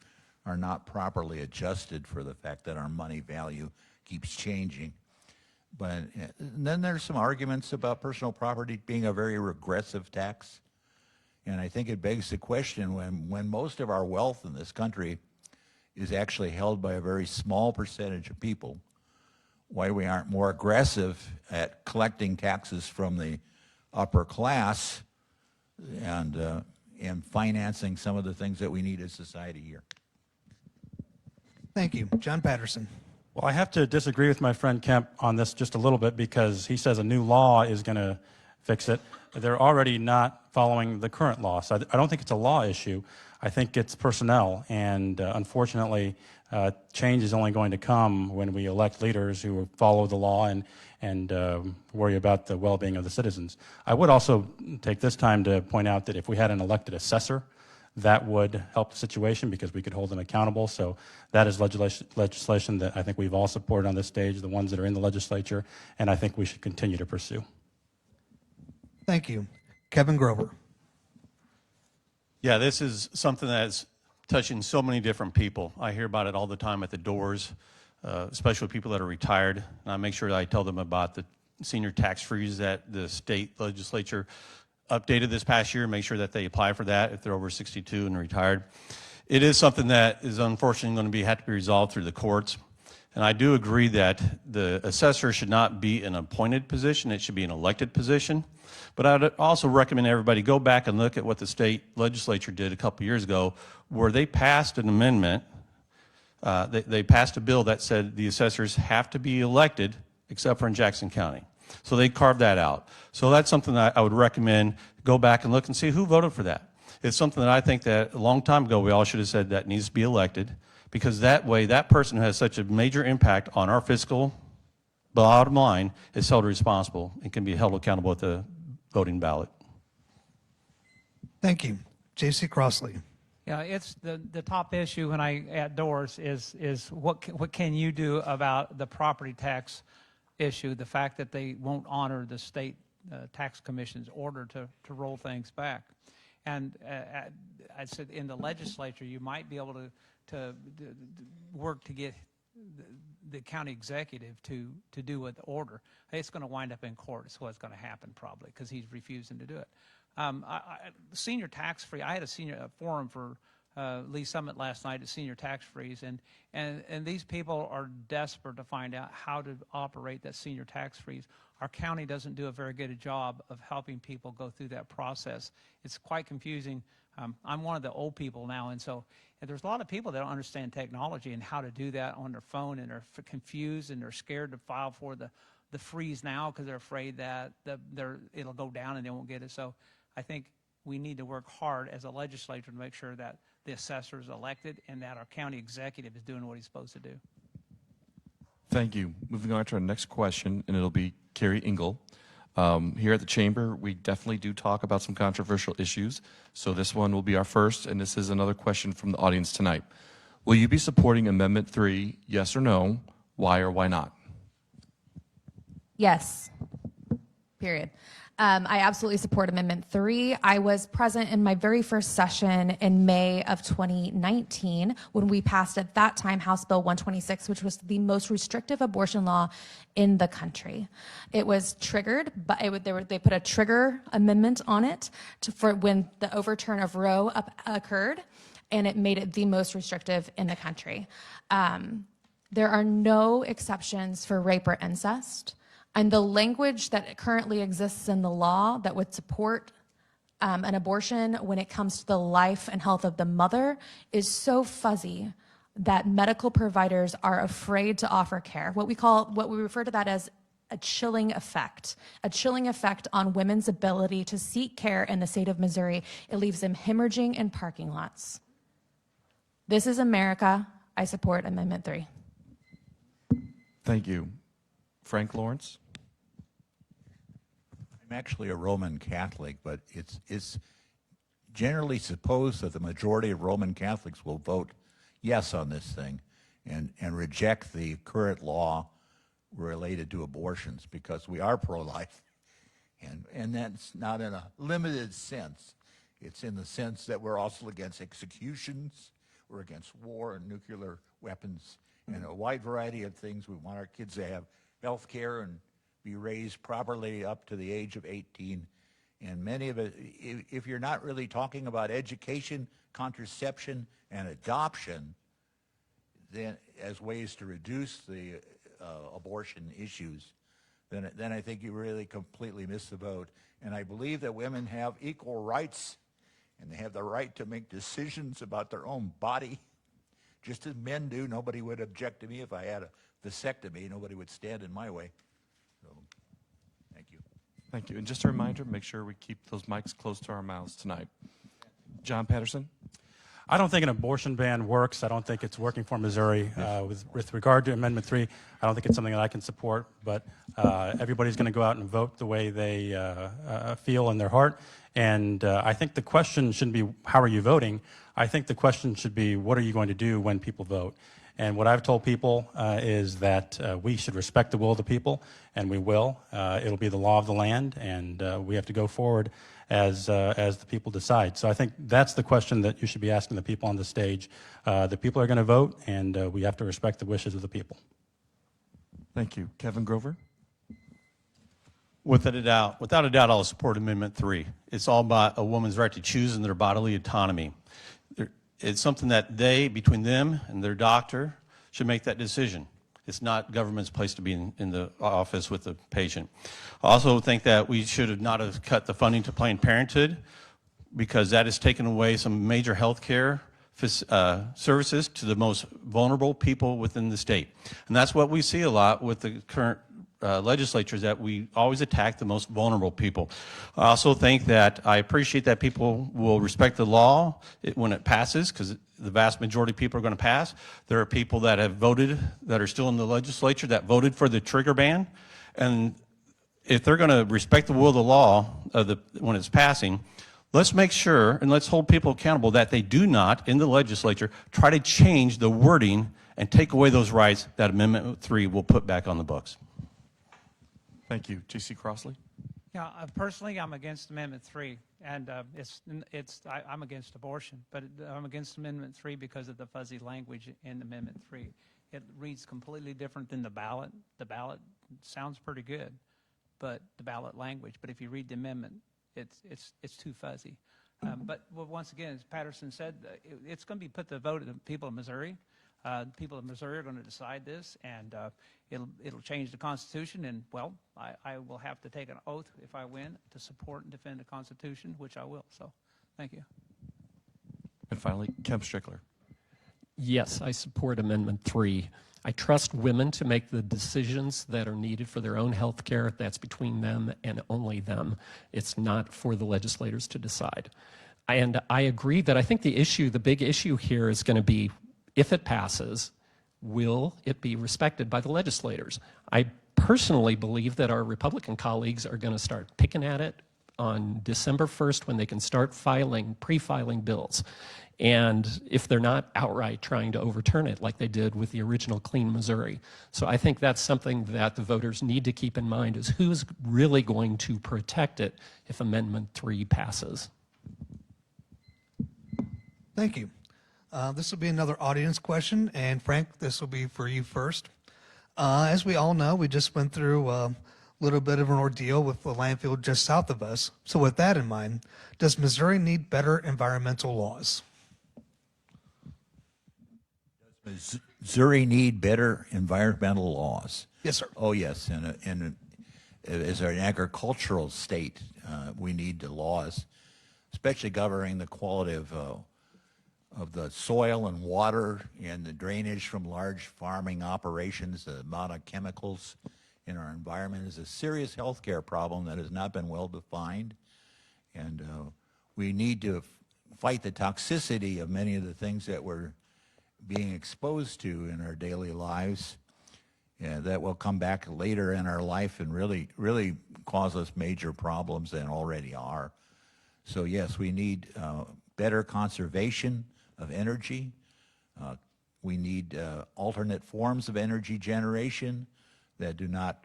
are not properly adjusted for the fact that our money value keeps changing. But then there's some arguments about personal property being a very regressive tax. And I think it begs the question, when most of our wealth in this country is actually held by a very small percentage of people, why we aren't more aggressive at collecting taxes from the upper class and financing some of the things that we need as society here. Thank you. Jon Patterson. Well, I have to disagree with my friend Kemp on this just a little bit, because he says a new law is going to fix it. They're already not following the current law. So I don't think it's a law issue. I think it's personnel. And unfortunately, change is only going to come when we elect leaders who follow the law and worry about the well-being of the citizens. I would also take this time to point out that if we had an elected assessor, that would help the situation, because we could hold them accountable. So that is legislation that I think we've all supported on this stage, the ones that are in the legislature, and I think we should continue to pursue. Thank you. Kevin Grover. Yeah, this is something that's touching so many different people. I hear about it all the time at the doors, especially people that are retired. And I make sure that I tell them about the senior tax freeze that the state legislature updated this past year, make sure that they apply for that if they're over 62 and retired. It is something that is unfortunately going to have to be resolved through the courts. And I do agree that the assessor should not be an appointed position. It should be an elected position. But I would also recommend everybody go back and look at what the state legislature did a couple years ago, where they passed an amendment. They passed a bill that said the assessors have to be elected, except for in Jackson County. So they carved that out. So that's something that I would recommend. Go back and look and see who voted for that. It's something that I think that a long time ago we all should have said that needs to be elected, because that way that person who has such a major impact on our fiscal bottom line is held responsible and can be held accountable at the voting ballot. Thank you. J.C. Crossley. Yeah, it's the top issue when I at doors is what can you do about the property tax issue, the fact that they won't honor the state tax commission's order to roll things back. And I said in the legislature you might be able to work to get the county executive to do with the order. It's going to wind up in court. It's what's going to happen probably, because he's refusing to do it. Senior tax-free, I had a forum for Lee Summit last night at senior tax-frees, and these people are desperate to find out how to operate that senior tax-frees. Our county doesn't do a very good job of helping people go through that process. It's quite confusing. I'm one of the old people now, and so there's a lot of people that don't understand technology and how to do that on their phone, and they're confused and they're scared to file for the freeze now because they're afraid that it'll go down and they won't get it. So I think we need to work hard as a legislature to make sure that the assessor is elected and that our county executive is doing what he's supposed to do. Thank you. Moving on to our next question, and it'll be Keri Ingle. Here at the Chamber, we definitely do talk about some controversial issues, so this one will be our first, and this is another question from the audience tonight. Will you be supporting Amendment 3, yes or no? Why or why not? Yes, period. I absolutely support Amendment 3. I was present in my very first session in May of 2019 when we passed at that time House Bill 126, which was the most restrictive abortion law in the country. It was triggered, but they put a trigger amendment on it for when the overturn of Roe occurred, and it made it the most restrictive in the country. There are no exceptions for rape or incest. And the language that currently exists in the law that would support an abortion when it comes to the life and health of the mother is so fuzzy that medical providers are afraid to offer care. What we refer to that as a chilling effect on women's ability to seek care in the state of Missouri. It leaves them hemorrhaging in parking lots. This is America. I support Amendment 3. Thank you. Frank Lawrence? I'm actually a Roman Catholic, but it's generally supposed that the majority of Roman Catholics will vote yes on this thing and reject the current law related to abortions, because we are pro-life. And that's not in a limited sense. It's in the sense that we're also against executions, we're against war and nuclear weapons, and a wide variety of things. We want our kids to have health care and be raised properly up to the age of 18. And many of it, if you're not really talking about education, contraception, and adoption, then as ways to reduce the abortion issues, then I think you really completely miss the boat. And I believe that women have equal rights, and they have the right to make decisions about their own body, just as men do. Nobody would object to me if I had a vasectomy. Nobody would stand in my way. So, thank you. Thank you. And just a reminder, make sure we keep those mics close to our mouths tonight. Jon Patterson? I don't think an abortion ban works. I don't think it's working for Missouri. With regard to Amendment 3, I don't think it's something that I can support, but everybody's going to go out and vote the way they feel in their heart. And I think the question shouldn't be, how are you voting? I think the question should be, what are you going to do when people vote? And what I've told people is that we should respect the will of the people, and we will. It'll be the law of the land, and we have to go forward as the people decide. So I think that's the question that you should be asking the people on the stage. The people are going to vote, and we have to respect the wishes of the people. Thank you. Kevin Grover? Without a doubt, I'll support Amendment 3. It's all about a woman's right to choose in their bodily autonomy. it's something that they, between them and their doctor, should make that decision. It's not government's place to be in the office with the patient. I also think that we should have not have cut the funding to Planned Parenthood, because that has taken away some major health care services to the most vulnerable people within the state. And that's what we see a lot with the current legislatures, that we always attack the most vulnerable people. I also think that I appreciate that people will respect the law when it passes, because the vast majority of people are going to pass. There are people that have voted, that are still in the legislature, that voted for the trigger ban. And if they're going to respect the will of the law when it's passing, let's make sure and let's hold people accountable that they do not, in the legislature, try to change the wording and take away those rights that Amendment 3 will put back on the books. Thank you. J.C. Crossley? Yeah, personally, I'm against Amendment 3, and I'm against abortion, but I'm against Amendment 3 because of the fuzzy language in Amendment 3. It reads completely different than the ballot. The ballot sounds pretty good, but the ballot language. But if you read the amendment, it's too fuzzy. But once again, as Patterson said, it's going to be put to the vote of the people of Missouri. The people of Missouri are going to decide this, and it'll change the Constitution. And, well, I will have to take an oath if I win to support and defend the Constitution, which I will. So, thank you. And finally, Kemp Strickler. Yes, I support Amendment 3. I trust women to make the decisions that are needed for their own health care. That's between them and only them. It's not for the legislators to decide. And I agree that I think the big issue here is going to be, if it passes, will it be respected by the legislators? I personally believe that our Republican colleagues are going to start picking at it on December 1st when they can start pre-filing bills. And if they're not outright trying to overturn it like they did with the original Clean Missouri. So I think that's something that the voters need to keep in mind, is who's really going to protect it if Amendment 3 passes. Thank you. This will be another audience question, and Frank, this will be for you first. As we all know, we just went through a little bit of an ordeal with the landfill just south of us. So with that in mind, does Missouri need better environmental laws? Does Missouri need better environmental laws? Yes, sir. Oh, yes. And as an agricultural state, we need the laws, especially governing the quality of the soil and water and the drainage from large farming operations. The amount of chemicals in our environment is a serious healthcare problem that has not been well defined. And we need to fight the toxicity of many of the things that we're being exposed to in our daily lives. That will come back later in our life and really cause us major problems and already are. So yes, we need better conservation of energy. We need alternate forms of energy generation that do not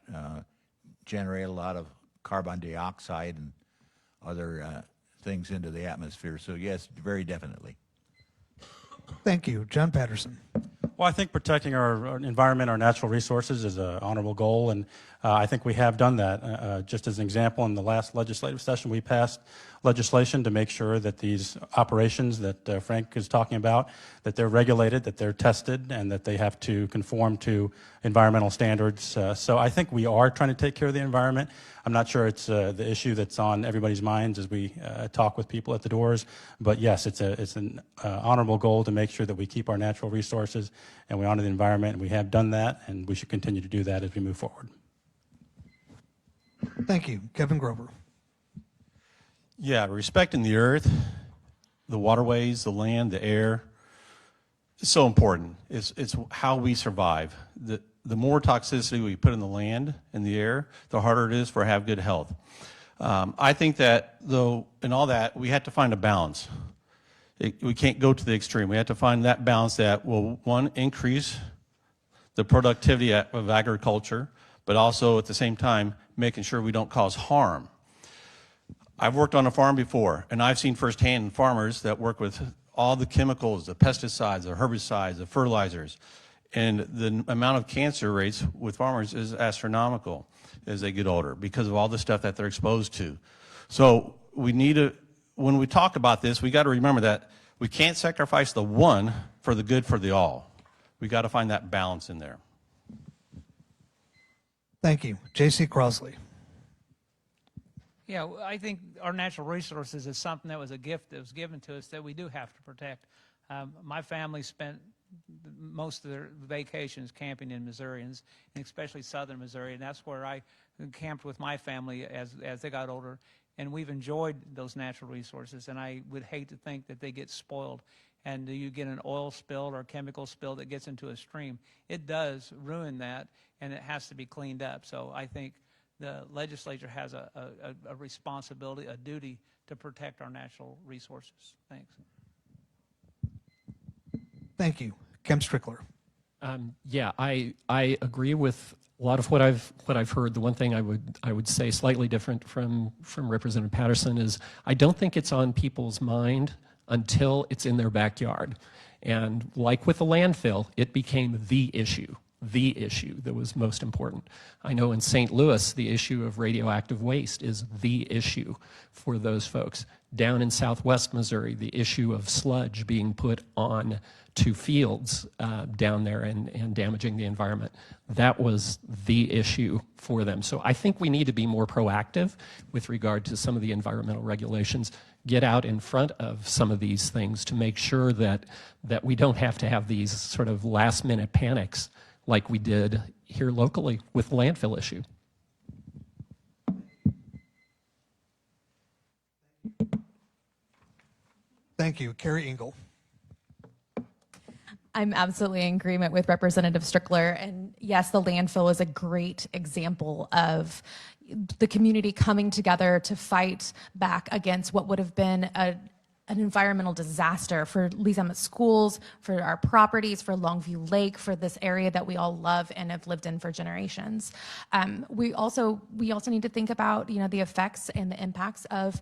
generate a lot of carbon dioxide and other things into the atmosphere. So yes, very definitely. Thank you. Jon Patterson. Well, I think protecting our environment, our natural resources is an honorable goal, and I think we have done that. Just as an example, in the last legislative session, we passed legislation to make sure that these operations that Frank is talking about, that they're regulated, that they're tested, and that they have to conform to environmental standards. So I think we are trying to take care of the environment. I'm not sure it's the issue that's on everybody's minds as we talk with people at the doors, but yes, it's an honorable goal to make sure that we keep our natural resources and we honor the environment, and we have done that, and we should continue to do that as we move forward. Thank you. Kevin Grover. Yeah, respecting the earth, the waterways, the land, the air, it's so important. It's how we survive. The more toxicity we put in the land and the air, the harder it is for have good health. I think that, though, in all that, we have to find a balance. We can't go to the extreme. We have to find that balance that will, one, increase the productivity of agriculture, but also at the same time making sure we don't cause harm. I've worked on a farm before, and I've seen firsthand farmers that work with all the chemicals, the pesticides, the herbicides, the fertilizers, and the amount of cancer rates with farmers is astronomical as they get older because of all the stuff that they're exposed to. So we need to, when we talk about this, we got to remember that We can't sacrifice the one for the good for the all. We got to find that balance in there. Thank you. J.C. Crosley. Yeah, I think our natural resources is something that was a gift that was given to us that we do have to protect. My family spent most of their vacations camping in Missouri, and especially southern Missouri, and that's where I camped with my family as they got older, and we've enjoyed those natural resources, and I would hate to think that they get spoiled, and you get an oil spill or a chemical spill that gets into a stream. It does ruin that, and it has to be cleaned up. So I think the legislature has a responsibility, a duty to protect our natural resources. Thanks. Thank you. Kemp Strickler. Yeah, I agree with a lot of what I've heard. The one thing I would say slightly different from Representative Patterson is I don't think it's on people's mind until it's in their backyard. And like with the landfill, it became the issue that was most important. I know in St. Louis, the issue of radioactive waste is the issue for those folks. Down in southwest Missouri, the issue of sludge being put on to fields down there and damaging the environment, that was the issue for them. So I think we need to be more proactive with regard to some of the environmental regulations, get out in front of some of these things to make sure that we don't have to have these sort of last-minute panics like we did here locally with the landfill issue. Thank you. Keri Ingle. I'm absolutely in agreement with Representative Strickler. And yes, the landfill is a great example of the community coming together to fight back against what would have been an environmental disaster for Lee Summit schools, for our properties, for Longview Lake, for this area that we all love and have lived in for generations. We also need to think about the effects and the impacts of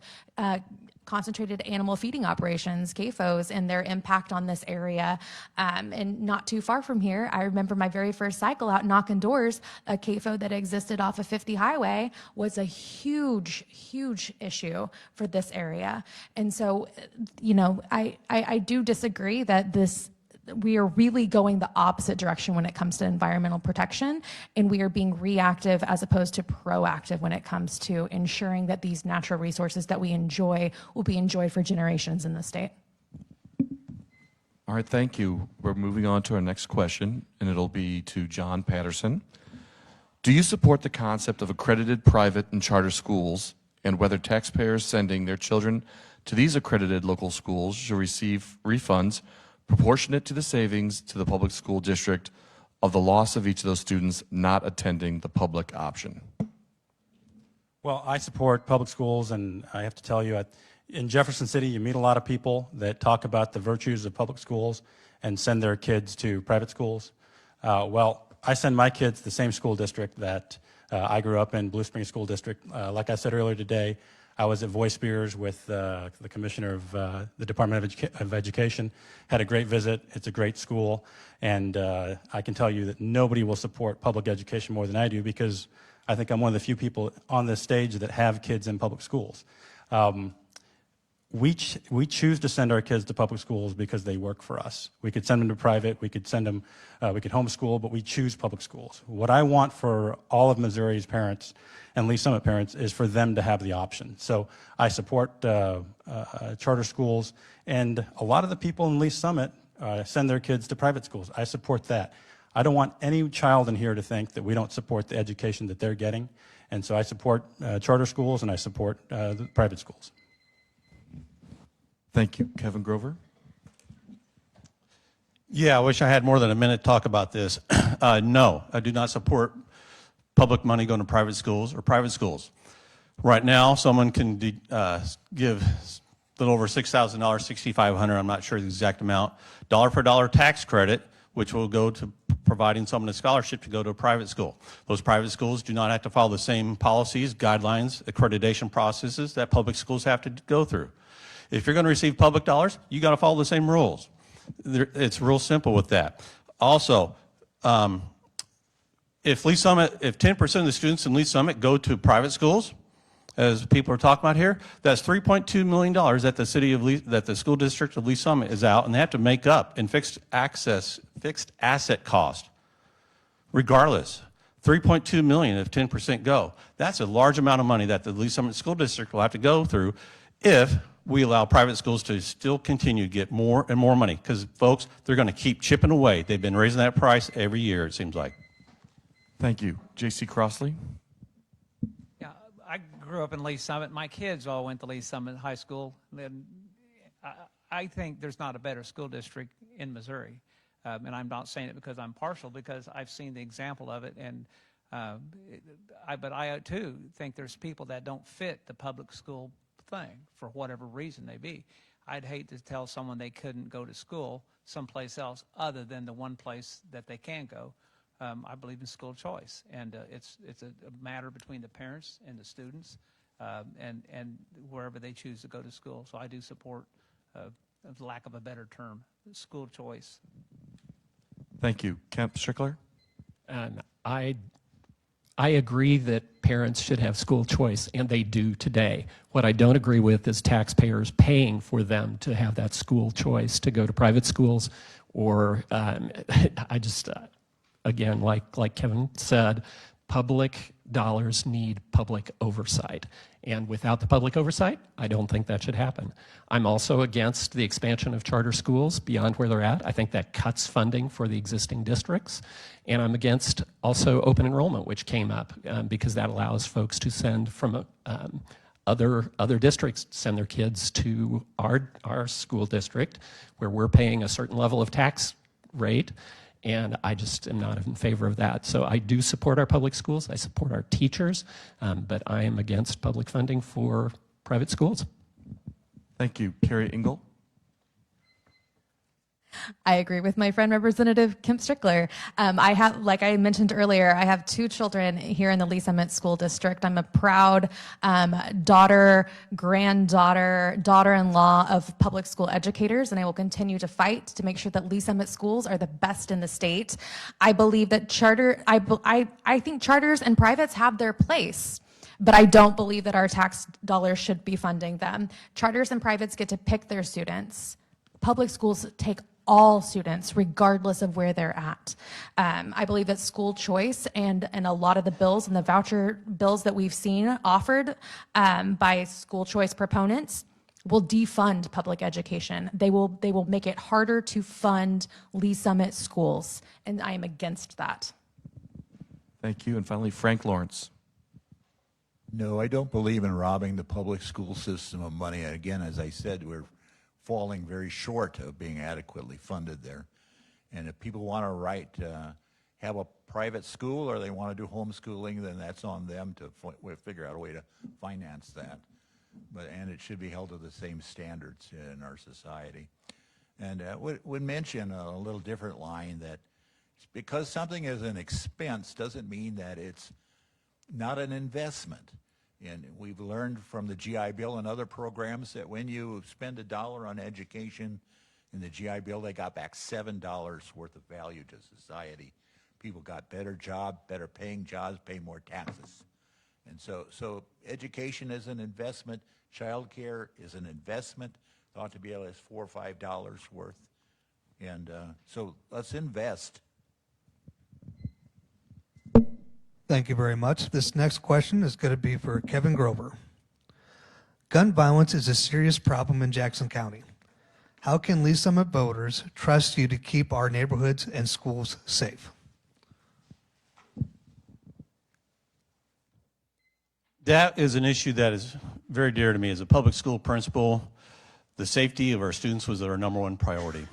concentrated animal feeding operations, CAFOs, and their impact on this area. And not too far from here, I remember my very first cycle out knocking doors. A CAFO that existed off of 50 Highway was a huge, huge issue for this area. And so, I do disagree that we are really going the opposite direction when it comes to environmental protection, and we are being reactive as opposed to proactive when it comes to ensuring that these natural resources that we enjoy will be enjoyed for generations in the state. All right, thank you. We're moving on to our next question, and it'll be to Jon Patterson. Do you support the concept of accredited private and charter schools, and whether taxpayers sending their children to these accredited local schools should receive refunds proportionate to the savings to the public school district of the loss of each of those students not attending the public option? Well, I support public schools, and I have to tell you, in Jefferson City, you meet a lot of people that talk about the virtues of public schools and send their kids to private schools. Well, I send my kids to the same school district that I grew up in, Blue Springs School District. Like I said earlier today, I was at Voice Spears with the commissioner of the Department of Education. Had a great visit. It's a great school. And I can tell you that nobody will support public education more than I do, because I think I'm one of the few people on this stage that have kids in public schools. We choose to send our kids to public schools because they work for us. We could send them to private, we could send them, we could homeschool, but we choose public schools. What I want for all of Missouri's parents and Lee Summit parents is for them to have the option. So I support charter schools, and a lot of the people in Lee Summit send their kids to private schools. I support that. I don't want any child in here to think that we don't support the education that they're getting, and so I support charter schools and I support the private schools. Thank you. Kevin Grover? Yeah, I wish I had more than a minute to talk about this. No, I do not support public money going to private schools or private schools. Right now, someone can give a little over $6,000, $6,500, I'm not sure the exact amount, dollar for dollar tax credit, which will go to providing someone a scholarship to go to a private school. Those private schools do not have to follow the same policies, guidelines, accreditation processes that public schools have to go through. If you're going to receive public dollars, you got to follow the same rules. It's real simple with that. Also, if 10% of the students in Lee Summit go to private schools, as people are talking about here, that's $3.2 million that the school district of Lee Summit is out, and they have to make up in fixed asset cost. Regardless, $3.2 million if 10% go. That's a large amount of money that the Lee Summit School District will have to go through if we allow private schools to still continue to get more and more money. Because, folks, they're going to keep chipping away. They've been raising that price every year, it seems like. Thank you. J.C. Crossley? Yeah, I grew up in Lee Summit. My kids all went to Lee Summit High School. And I think there's not a better school district in Missouri. And I'm not saying it because I'm partial, because I've seen the example of it. And but I too think there's people that don't fit the public school thing for whatever reason they be. I'd hate to tell someone they couldn't go to school someplace else other than the one place that they can go. I believe in school choice, and it's a matter between the parents and the students, and wherever they choose to go to school. So I do support, for lack of a better term, school choice. Thank you. Kemp Strickler? And I agree that parents should have school choice, and they do today. What I don't agree with is taxpayers paying for them to have that school choice to go to private schools, or I just, again, like Kevin said, public dollars need public oversight. And without the public oversight, I don't think that should happen. I'm also against the expansion of charter schools beyond where they're at. I think that cuts funding for the existing districts. And I'm against also open enrollment, which came up because that allows folks to send from other districts, send their kids to our school district, where we're paying a certain level of tax rate. And I just am not in favor of that. So I do support our public schools. I support our teachers, but I am against public funding for private schools. Thank you. Keri Ingle? I agree with my friend Representative Kemp Strickler. I have, like I mentioned earlier, I have 2 children here in the Lee Summit School District. I'm a proud daughter, granddaughter, daughter-in-law of public school educators, and I will continue to fight to make sure that Lee Summit schools are the best in the state. I believe that I think charters and privates have their place, but I don't believe that our tax dollars should be funding them. Charters and privates get to pick their students. Public schools take all students, regardless of where they're at. I believe that school choice and a lot of the bills and the voucher bills that we've seen offered by school choice proponents will defund public education. They will make it harder to fund Lee Summit schools, and I am against that. Thank you. And finally, Frank Lawrence. No, I don't believe in robbing the public school system of money. And again, as I said, we're falling very short of being adequately funded there. And if people want to have a private school, or they want to do homeschooling, then that's on them to figure out a way to finance that. And it should be held to the same standards in our society. And would mention a little different line, that because something is an expense doesn't mean that it's not an investment. And we've learned from the GI Bill and other programs that when you spend $1 on education in the GI Bill, they got back $7 worth of value to society. People got better jobs, better paying jobs, pay more taxes. And so education is an investment. Child care is an investment. It ought to be at least $4 or $5 worth. And so let's invest. Thank you very much. This next question is going to be for Kevin Grover. Gun violence is a serious problem in Jackson County. How can Lee Summit voters trust you to keep our neighborhoods and schools safe? That is an issue that is very dear to me. As a public school principal, the safety of our students was our #1 priority.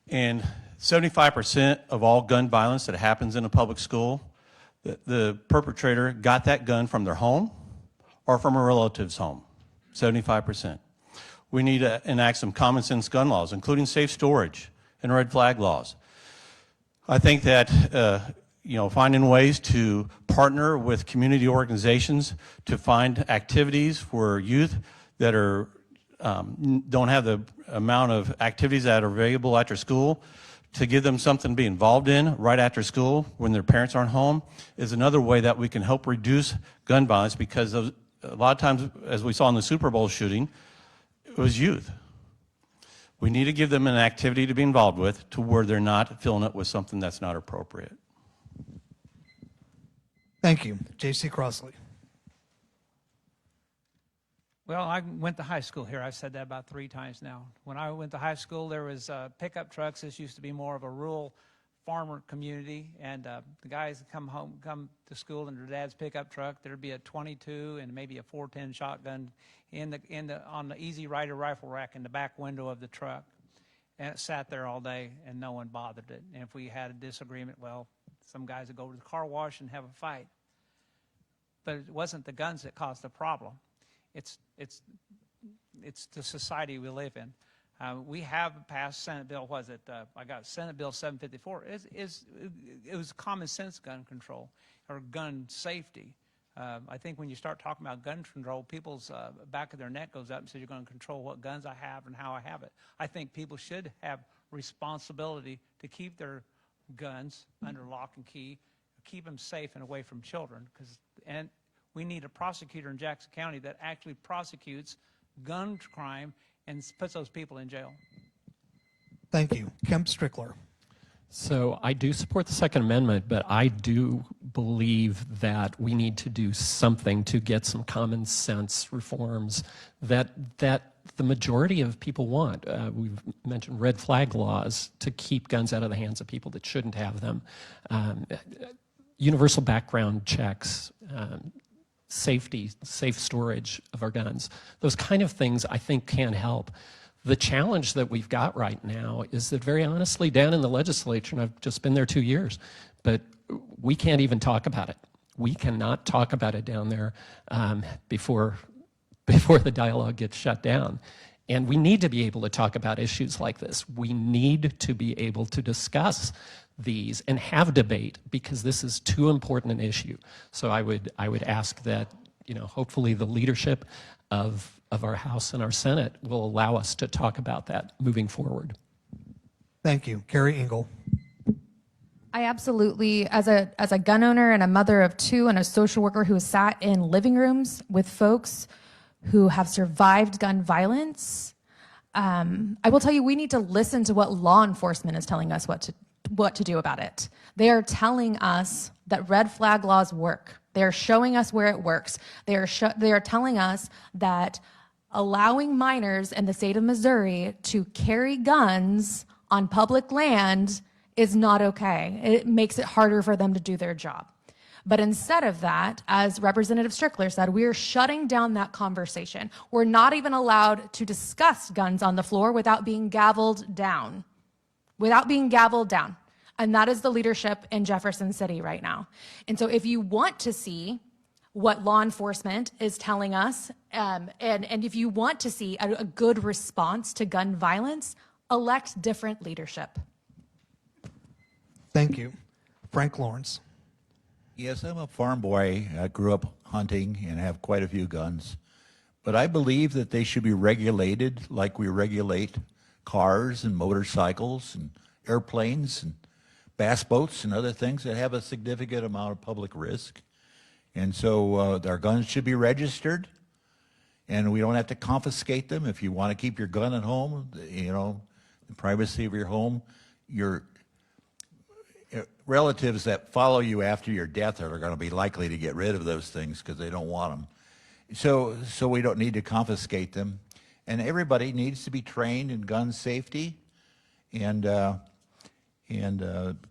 And 75% of all gun violence that happens in a public school, the perpetrator got that gun from their home or from a relative's home, 75%. We need to enact some common sense gun laws, including safe storage and red flag laws. I think that finding ways to partner with community organizations to find activities for youth that are don't have the amount of activities that are available after school, to give them something to be involved in right after school when their parents aren't home, is another way that we can help reduce gun violence, because a lot of times, as we saw in the Super Bowl shooting, it was youth. We need to give them an activity to be involved with to where they're not filling it with something that's not appropriate. Thank you. J.C. Crossley. Well, I went to high school here. I've said that about 3 times now. When I went to high school, there was pickup trucks. This used to be more of a rural farmer community, and the guys come to school in their dad's pickup truck. There'd be a .22 and maybe a .410 shotgun on the Easy Rider rifle rack in the back window of the truck, and it sat there all day, and no one bothered it. And if we had a disagreement, well, some guys would go to the car wash and have a fight. But it wasn't the guns that caused the problem. It's the society we live in. We have passed Senate Bill, I got Senate Bill 754. It was common sense gun control or gun safety. I think when you start talking about gun control, people's back of their neck goes up and says, you're going to control what guns I have and how I have it. I think people should have responsibility to keep their guns under lock and key, keep them safe and away from children. And we need a prosecutor in Jackson County that actually prosecutes gun crime and puts those people in jail. Thank you. Kemp Strickler. So I do support the Second Amendment, but I do believe that we need to do something to get some common sense reforms that the majority of people want. We've mentioned red flag laws to keep guns out of the hands of people that shouldn't have them. Universal background checks, safe storage of our guns. Those kind of things I think can help. The challenge that we've got right now is that, very honestly, down in the legislature, and I've just been there 2 years, but we can't even talk about it. We cannot talk about it down there before the dialogue gets shut down. And we need to be able to talk about issues like this. We need to be able to discuss these and have debate, because this is too important an issue. So I would ask that, hopefully the leadership of our House and our Senate will allow us to talk about that moving forward. Thank you. Keri Ingle. I absolutely, as a gun owner and a mother of 2 and a social worker who has sat in living rooms with folks who have survived gun violence, I will tell you, we need to listen to what law enforcement is telling us what to do about it. They are telling us that red flag laws work. They are showing us where it works. They are telling us that allowing minors in the state of Missouri to carry guns on public land is not okay. It makes it harder for them to do their job. But instead of that, as Representative Strickler said, we are shutting down that conversation. We're not even allowed to discuss guns on the floor without being gavelled down. And that is the leadership in Jefferson City right now. And so if you want to see what law enforcement is telling us, and if you want to see a good response to gun violence, elect different leadership. Thank you. Frank Lawrence. Yes, I'm a farm boy. I grew up hunting and have quite a few guns. But I believe that they should be regulated like we regulate cars and motorcycles and airplanes and bass boats and other things that have a significant amount of public risk. And so our guns should be registered, and we don't have to confiscate them. If you want to keep your gun at home, the privacy of your home, your relatives that follow you after your death are going to be likely to get rid of those things because they don't want them. So we don't need to confiscate them. And everybody needs to be trained in gun safety and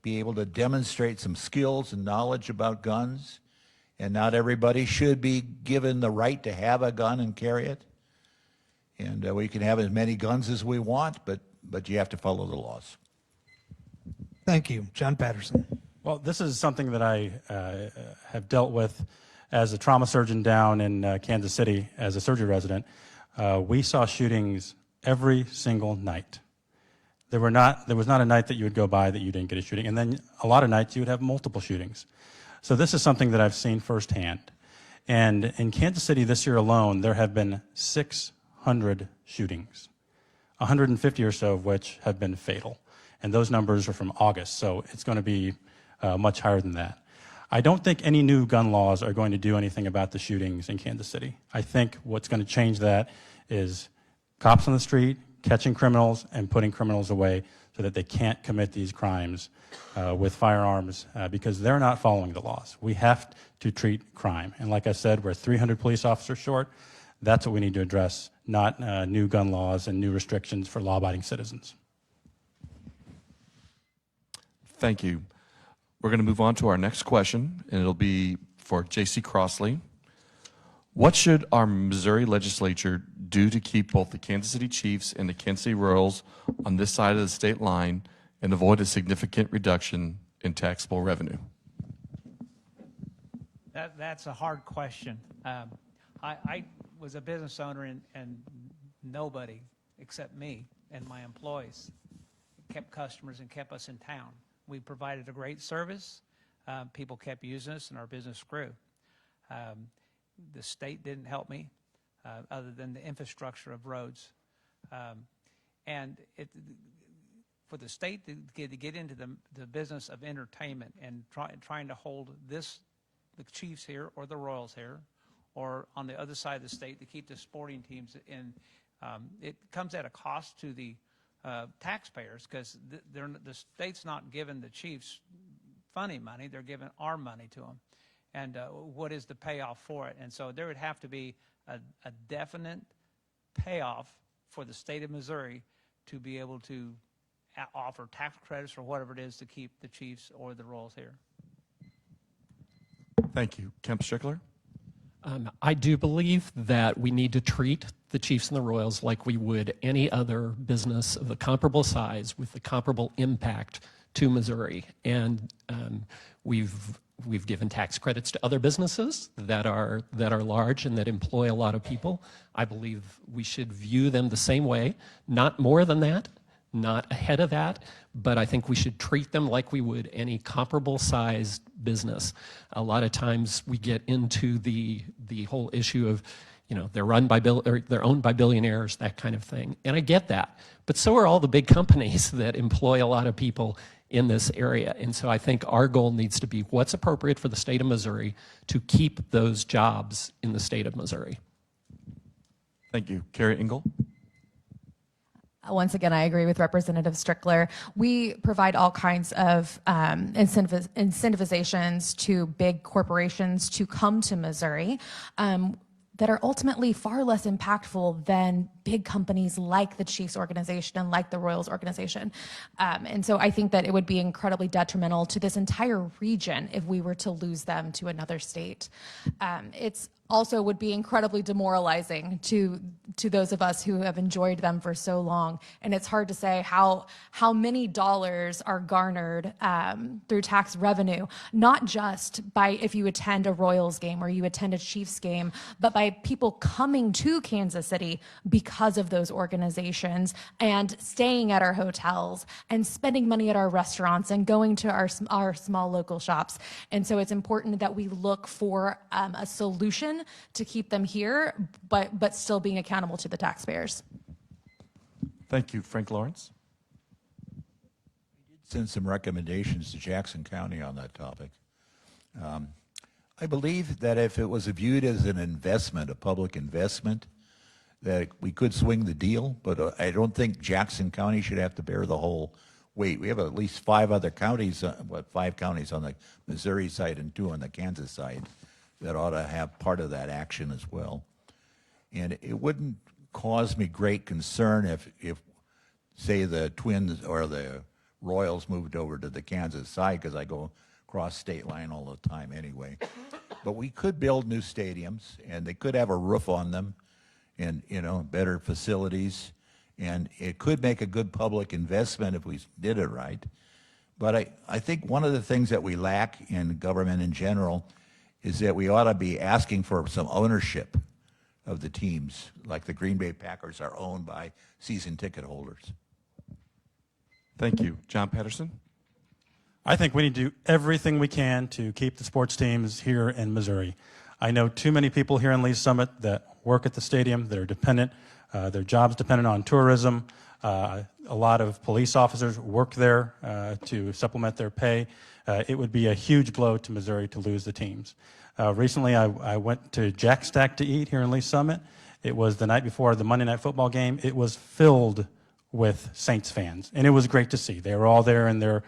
be able to demonstrate some skills and knowledge about guns. And not everybody should be given the right to have a gun and carry it. And we can have as many guns as we want, but you have to follow the laws. Thank you. Jon Patterson. Well, this is something that I have dealt with as a trauma surgeon down in Kansas City as a surgery resident. We saw shootings every single night. There was not a night that you would go by that you didn't get a shooting. And then a lot of nights you would have multiple shootings. So this is something that I've seen firsthand. And in Kansas City this year alone, there have been 600 shootings, 150 or so of which have been fatal. And those numbers are from August, so it's going to be much higher than that. I don't think any new gun laws are going to do anything about the shootings in Kansas City. I think what's going to change that is cops on the street catching criminals and putting criminals away so that they can't commit these crimes with firearms because they're not following the laws. We have to treat crime. And like I said, we're 300 police officers short. That's what we need to address, not new gun laws and new restrictions for law-abiding citizens. Thank you. We're going to move on to our next question, and it'll be for J.C. Crossley. What should our Missouri legislature do to keep both the Kansas City Chiefs and the Kansas City Royals on this side of the state line and avoid a significant reduction in taxable revenue? That's a hard question. I was a business owner, and nobody except me and my employees kept customers and kept us in town. We provided a great service. People kept using us, and our business grew. The state didn't help me other than the infrastructure of roads. And for the state to get into the business of entertainment and trying to hold the Chiefs here or the Royals here or on the other side of the state to keep the sporting teams in, it comes at a cost to the taxpayers because the state's not giving the Chiefs funny money, they're giving our money to them. And what is the payoff for it? And so there would have to be a definite payoff for the state of Missouri to be able to offer tax credits or whatever it is to keep the Chiefs or the Royals here. Thank you. Kemp Strickler? I do believe that we need to treat the Chiefs and the Royals like we would any other business of a comparable size with the comparable impact to Missouri. And we've given tax credits to other businesses that are large and that employ a lot of people. I believe we should view them the same way, not more than that, not ahead of that, but I think we should treat them like we would any comparable sized business. A lot of times we get into the whole issue of, they're owned by billionaires, that kind of thing. And I get that. But so are all the big companies that employ a lot of people in this area. And so I think our goal needs to be what's appropriate for the state of Missouri to keep those jobs in the state of Missouri. Thank you. Keri Ingle? Once again, I agree with Representative Strickler. We provide all kinds of incentivizations to big corporations to come to Missouri that are ultimately far less impactful than big companies like the Chiefs organization and like the Royals organization. And so I think that it would be incredibly detrimental to this entire region if we were to lose them to another state. It's also would be incredibly demoralizing to those of us who have enjoyed them for so long. And it's hard to say how many dollars are garnered through tax revenue, not just by if you attend a Royals game or you attend a Chiefs game, but by people coming to Kansas City because of those organizations and staying at our hotels and spending money at our restaurants and going to our small local shops. And so it's important that we look for a solution to keep them here, but still being accountable to the taxpayers. Thank you. Frank Lawrence? Send some recommendations to Jackson County on that topic. I believe that if it was viewed as an investment, a public investment, that we could swing the deal, but I don't think Jackson County should have to bear the whole weight. We have at least 5 other counties, 5 counties on the Missouri side and 2 on the Kansas side that ought to have part of that action as well. And it wouldn't cause me great concern if say, the Twins or the Royals moved over to the Kansas side, because I go across state line all the time anyway. But we could build new stadiums, and they could have a roof on them and, better facilities. And it could make a good public investment if we did it right. But I think one of the things that we lack in government in general is that we ought to be asking for some ownership of the teams, like the Green Bay Packers are owned by season ticket holders. Thank you. Jon Patterson? I think we need to do everything we can to keep the sports teams here in Missouri. I know too many people here in Lee's Summit that work at the stadium that are dependent Their job's dependent on tourism. A lot of police officers work there to supplement their pay. It would be a huge blow to Missouri to lose the teams. Recently, I went to Jack Stack to eat here in Lee Summit. It was the night before the Monday Night Football game. It was filled with Saints fans, and it was great to see. They were all there in their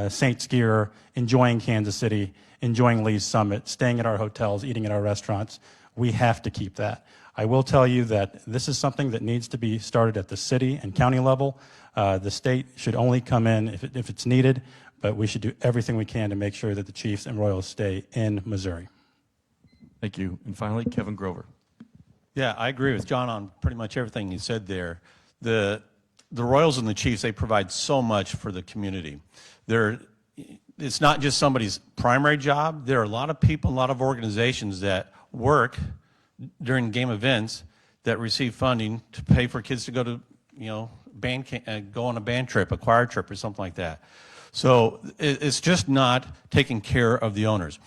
Saints gear, enjoying Kansas City, enjoying Lee's Summit, staying at our hotels, eating at our restaurants. We have to keep that. I will tell you that this is something that needs to be started at the city and county level. The state should only come in if it's needed, but we should do everything we can to make sure that the Chiefs and Royals stay in Missouri. Thank you. And finally, Kevin Grover. Yeah, I agree with John on pretty much everything he said there. The Royals and the Chiefs, they provide so much for the community. It's not just somebody's primary job. There are a lot of people, a lot of organizations that work during game events that receive funding to pay for kids to go to, go on a band trip, a choir trip, or something like that. So it's just not taking care of the owners.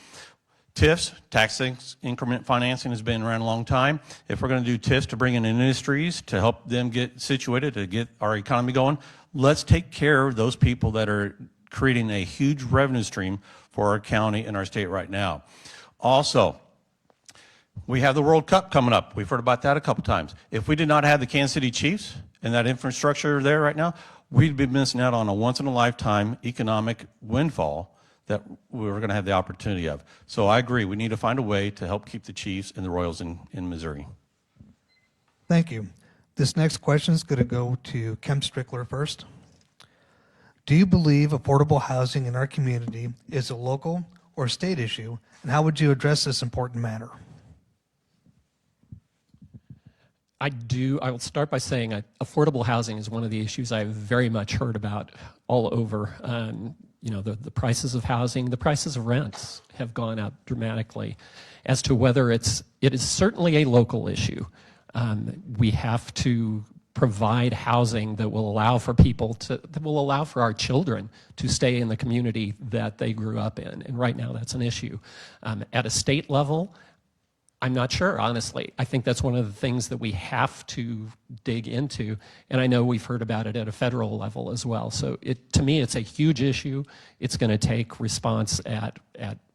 TIFs, tax increment financing, has been around a long time. If we're going to do TIFs to bring in industries to help them get situated, to get our economy going, let's take care of those people that are creating a huge revenue stream for our county and our state right now. Also, we have the World Cup coming up. We've heard about that a couple times. If we did not have the Kansas City Chiefs and that infrastructure there right now, we'd be missing out on a once-in-a-lifetime economic windfall that we were going to have the opportunity of. So I agree. We need to find a way to help keep the Chiefs and the Royals in Missouri. Thank you. This next question is going to go to Kemp Strickler first. Do you believe affordable housing in our community is a local or state issue, and how would you address this important matter? I do. I will start by saying affordable housing is one of the issues I've very much heard about all over. The prices of housing, the prices of rents have gone up dramatically. As to whether it is certainly a local issue. We have to provide housing that will allow for that will allow for our children to stay in the community that they grew up in. And right now that's an issue. At a state level, I'm not sure, honestly. I think that's one of the things that we have to dig into, and I know we've heard about it at a federal level as well. So to me, it's a huge issue. It's going to take response at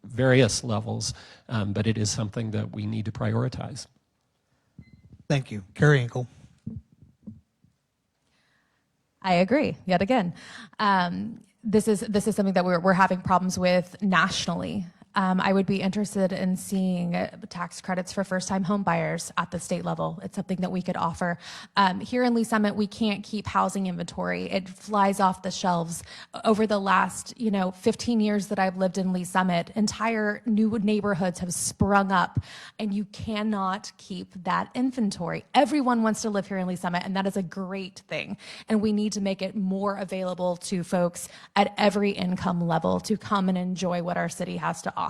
various levels, but it is something that we need to prioritize. Thank you. Keri Ingle. I agree, yet again. This is something that we're having problems with nationally. I would be interested in seeing tax credits for first-time home buyers at the state level. It's something that we could offer. Here in Lee Summit, we can't keep housing inventory. It flies off the shelves. Over the last 15 years that I've lived in Lee Summit, entire new neighborhoods have sprung up, and you cannot keep that inventory. Everyone wants to live here in Lee Summit, and that is a great thing. And we need to make it more available to folks at every income level to come and enjoy what our city has to offer.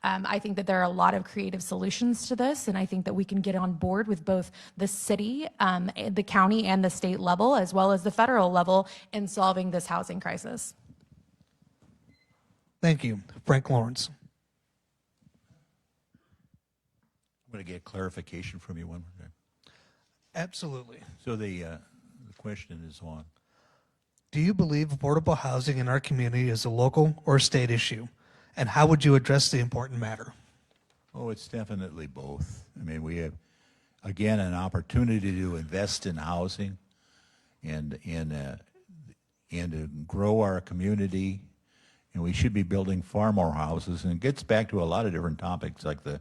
I think that there are a lot of creative solutions to this, and I think that we can get on board with both the city, the county, and the state level, as well as the federal level, in solving this housing crisis. Thank you. Frank Lawrence. I'm going to get clarification from you one more time. Absolutely. So the question is on. Do you believe affordable housing in our community is a local or state issue? And how would you address the important matter? Oh, it's definitely both. I mean, we have, again, an opportunity to invest in housing and to grow our community. And we should be building far more houses. And it gets back to a lot of different topics, like the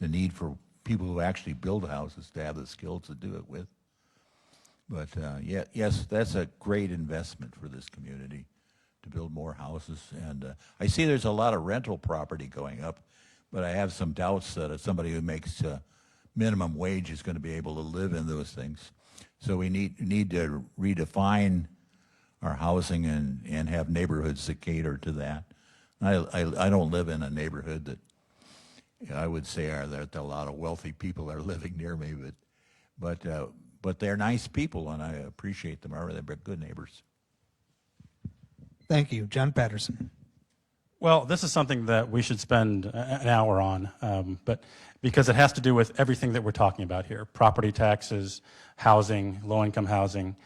need for people who actually build houses to have the skills to do it with. But yes, that's a great investment for this community, to build more houses. And I see there's a lot of rental property going up, but I have some doubts that somebody who makes minimum wage is going to be able to live in those things. So we need to redefine our housing and have neighborhoods that cater to that. I don't live in a neighborhood that I would say that a lot of wealthy people are living near me, but they're nice people, and I appreciate them. They're good neighbors. Thank you. Jon Patterson. Well, this is something that we should spend an hour on, but because it has to do with everything that we're talking about here: property taxes, housing, low-income housing.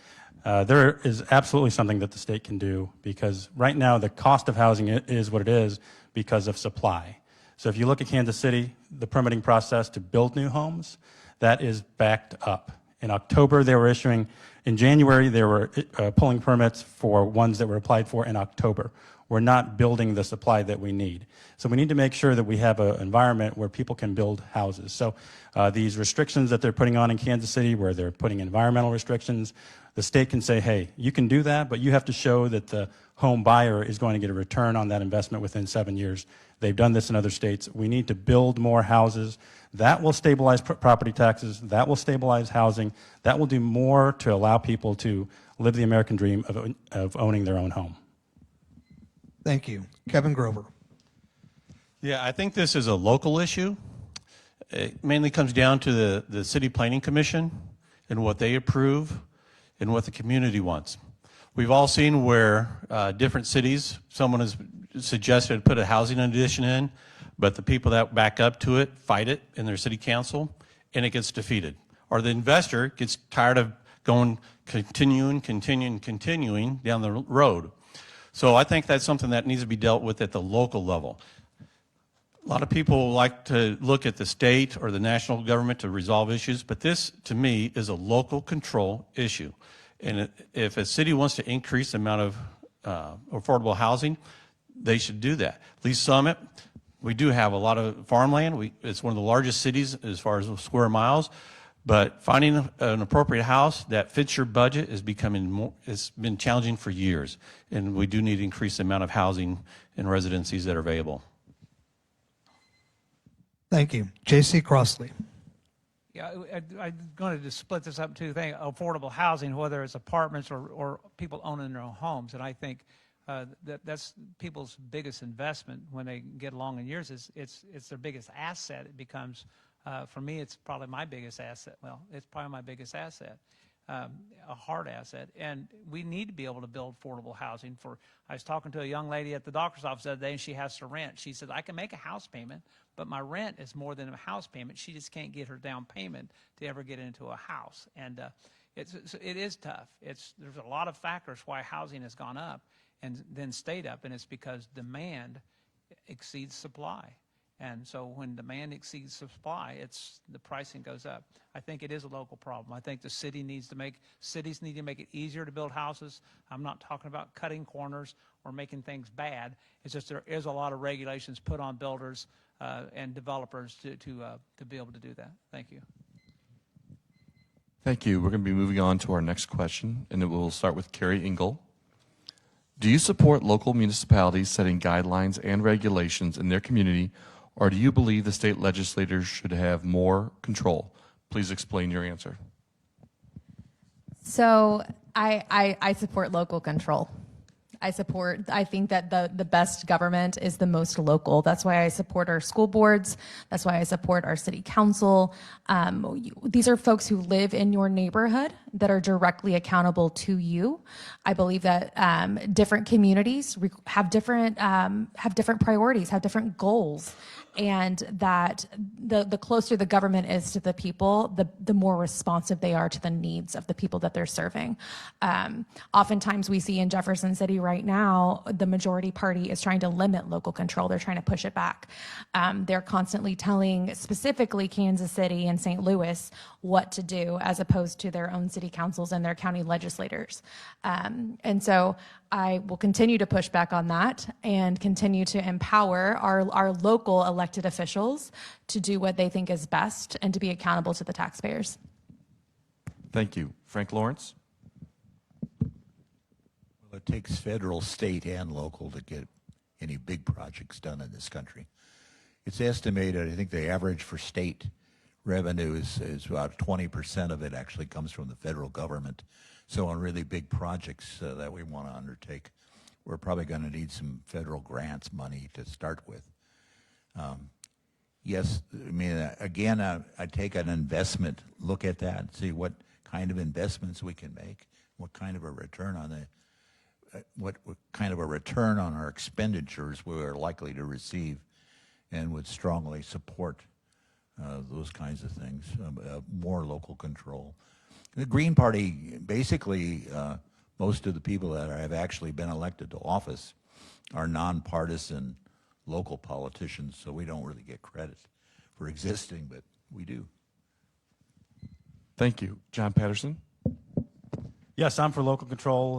There is absolutely something that the state can do, because right now the cost of housing is what it is because of supply. So if you look at Kansas City, the permitting process to build new homes, that is backed up. In October, they were issuing. In January, they were pulling permits for ones that were applied for in October. We're not building the supply that we need. So we need to make sure that we have an environment where people can build houses. So these restrictions that they're putting on in Kansas City, where they're putting environmental restrictions, the state can say, hey, you can do that, but you have to show that the home buyer is going to get a return on that investment within 7 years. They've done this in other states. We need to build more houses. That will stabilize property taxes. That will stabilize housing. That will do more to allow people to live the American dream of owning their own home. Thank you. Kevin Grover. Yeah, I think this is a local issue. It mainly comes down to the City Planning Commission and what they approve and what the community wants. We've all seen where different cities, someone has suggested to put a housing addition in, but the people that back up to it fight it in their city council, and it gets defeated. Or the investor gets tired of continuing down the road. So I think that's something that needs to be dealt with at the local level. A lot of people like to look at the state or the national government to resolve issues, but this, to me, is a local control issue. And if a city wants to increase the amount of affordable housing, they should do that. Lee's Summit, we do have a lot of farmland. It's one of the largest cities as far as square miles, but finding an appropriate house that fits your budget is becoming more, it's been challenging for years. And we do need to increase the amount of housing and residencies that are available. Thank you. J.C. Crossley. Yeah, I'm going to just split this up into affordable housing, whether it's apartments or people owning their own homes. And I think that's people's biggest investment when they get along in years. It's their biggest asset. It becomes, for me, it's probably my biggest asset. Well, it's probably my biggest asset, a hard asset. And we need to be able to build affordable housing. I was talking to a young lady at the doctor's office the other day, and she has to rent. She said, I can make a house payment, but my rent is more than a house payment. She just can't get her down payment to ever get into a house. And it is tough. There's a lot of factors why housing has gone up and then stayed up, and it's because demand exceeds supply. And so when demand exceeds supply, the pricing goes up. I think it is a local problem. I think the cities need to make it easier to build houses. I'm not talking about cutting corners or making things bad. It's just there is a lot of regulations put on builders and developers to be able to do that. Thank you. Thank you. We're going to be moving on to our next question, and it will start with Keri Ingle. Do you support local municipalities setting guidelines and regulations in their community, or do you believe the state legislators should have more control? Please explain your answer. So I support local control. I think that the best government is the most local. That's why I support our school boards. That's why I support our city council. These are folks who live in your neighborhood that are directly accountable to you. I believe that different communities have different priorities, have different goals, and that the closer the government is to the people, the more responsive they are to the needs of the people that they're serving. Oftentimes we see in Jefferson City right now, the majority party is trying to limit local control. They're trying to push it back. They're constantly telling specifically Kansas City and St. Louis what to do as opposed to their own city councils and their county legislators. And so I will continue to push back on that and continue to empower our local elected officials to do what they think is best and to be accountable to the taxpayers. Thank you. Frank Lawrence? Well, it takes federal, state, and local to get any big projects done in this country. It's estimated, I think the average for state revenue is about 20% of it actually comes from the federal government. So on really big projects that we want to undertake, we're probably going to need some federal grants money to start with. Yes, I mean, again, I take an investment, look at that, and see what kind of investments we can make, what kind of a return on what kind of a return on our expenditures we are likely to receive, and would strongly support those kinds of things, more local control. The Green Party, basically, most of the people that have actually been elected to office are nonpartisan local politicians, so we don't really get credit for existing, but we do. Thank you. Jon Patterson? Yes, I'm for local control.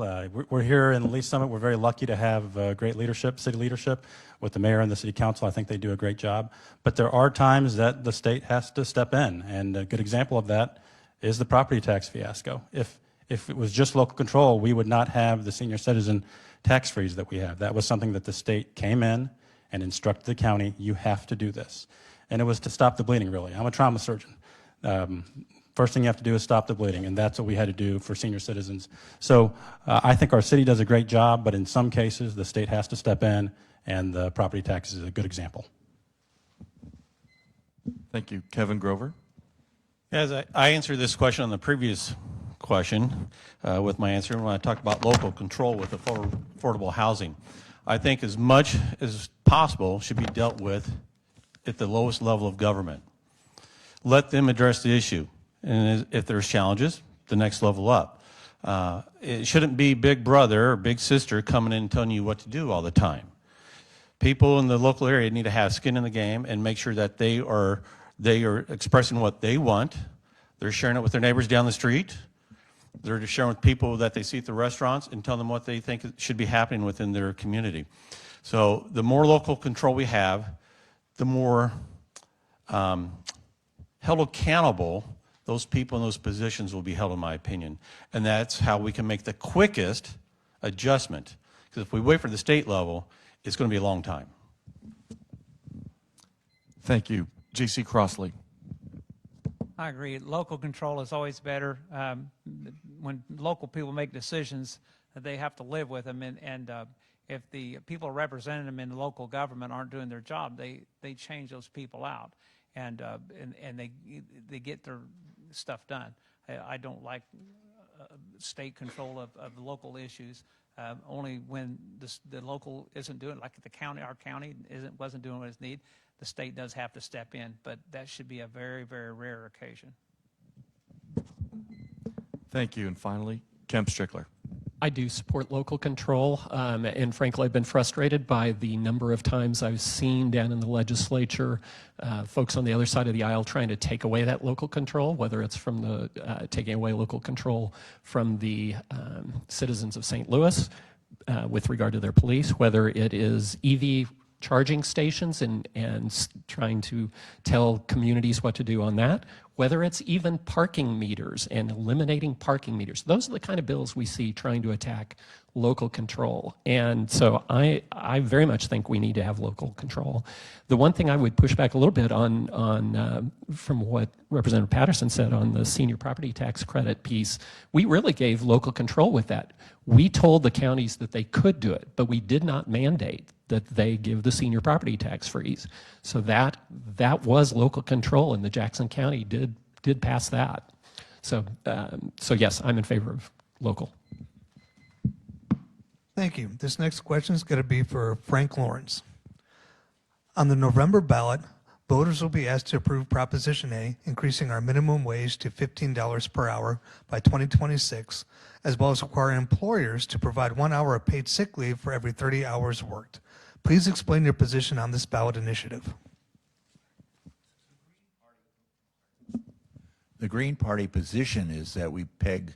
We're here in the Lee's Summit. We're very lucky to have great leadership, city leadership, with the mayor and the city council. I think they do a great job. But there are times that the state has to step in, and a good example of that is the property tax fiasco. If it was just local control, we would not have the senior citizen tax freeze that we have. That was something that the state came in and instructed the county, you have to do this. And it was to stop the bleeding, really. I'm a trauma surgeon. First thing you have to do is stop the bleeding, and that's what we had to do for senior citizens. So I think our city does a great job, but in some cases, the state has to step in, and the property tax is a good example. Thank you. Kevin Grover? As I answered this question on the previous question with my answer when I talked about local control with affordable housing. I think as much as possible should be dealt with at the lowest level of government. Let them address the issue. And if there's challenges, the next level up. It shouldn't be big brother or big sister coming in and telling you what to do all the time. People in the local area need to have skin in the game and make sure that they are expressing what they want. They're sharing it with their neighbors down the street. They're just sharing with people that they see at the restaurants and tell them what they think should be happening within their community. So the more local control we have, the more held accountable those people in those positions will be held, in my opinion. And that's how we can make the quickest adjustment. Because if we wait for the state level, it's going to be a long time. Thank you. J.C. Crossley? I agree. Local control is always better. When local people make decisions, they have to live with them. And if the people representing them in the local government aren't doing their job, they change those people out. And they get their stuff done. I don't like state control of local issues. Only when the local isn't doing, like the county, our county wasn't doing what it's needed, the state does have to step in. But that should be a very, very rare occasion. Thank you. And finally, Kemp Strickler? I do support local control, and frankly, I've been frustrated by the number of times I've seen down in the legislature folks on the other side of the aisle trying to take away that local control, whether it's from the taking away local control from the citizens of St. Louis with regard to their police, whether it is EV charging stations and trying to tell communities what to do on that, whether it's even parking meters and eliminating parking meters. Those are the kind of bills we see trying to attack local control. And so I very much think we need to have local control. The one thing I would push back a little bit on from what Representative Patterson said on the senior property tax credit piece, we really gave local control with that. We told the counties that they could do it, but we did not mandate that they give the senior property tax freeze. So that was local control, and the Jackson County did pass that. So yes, I'm in favor of local. Thank you. This next question is going to be for Frank Lawrence. On the November ballot, voters will be asked to approve Proposition A, increasing our minimum wage to $15 per hour by 2026, as well as requiring employers to provide 1 hour of paid sick leave for every 30 hours worked. Please explain your position on this ballot initiative. The Green Party position is that we peg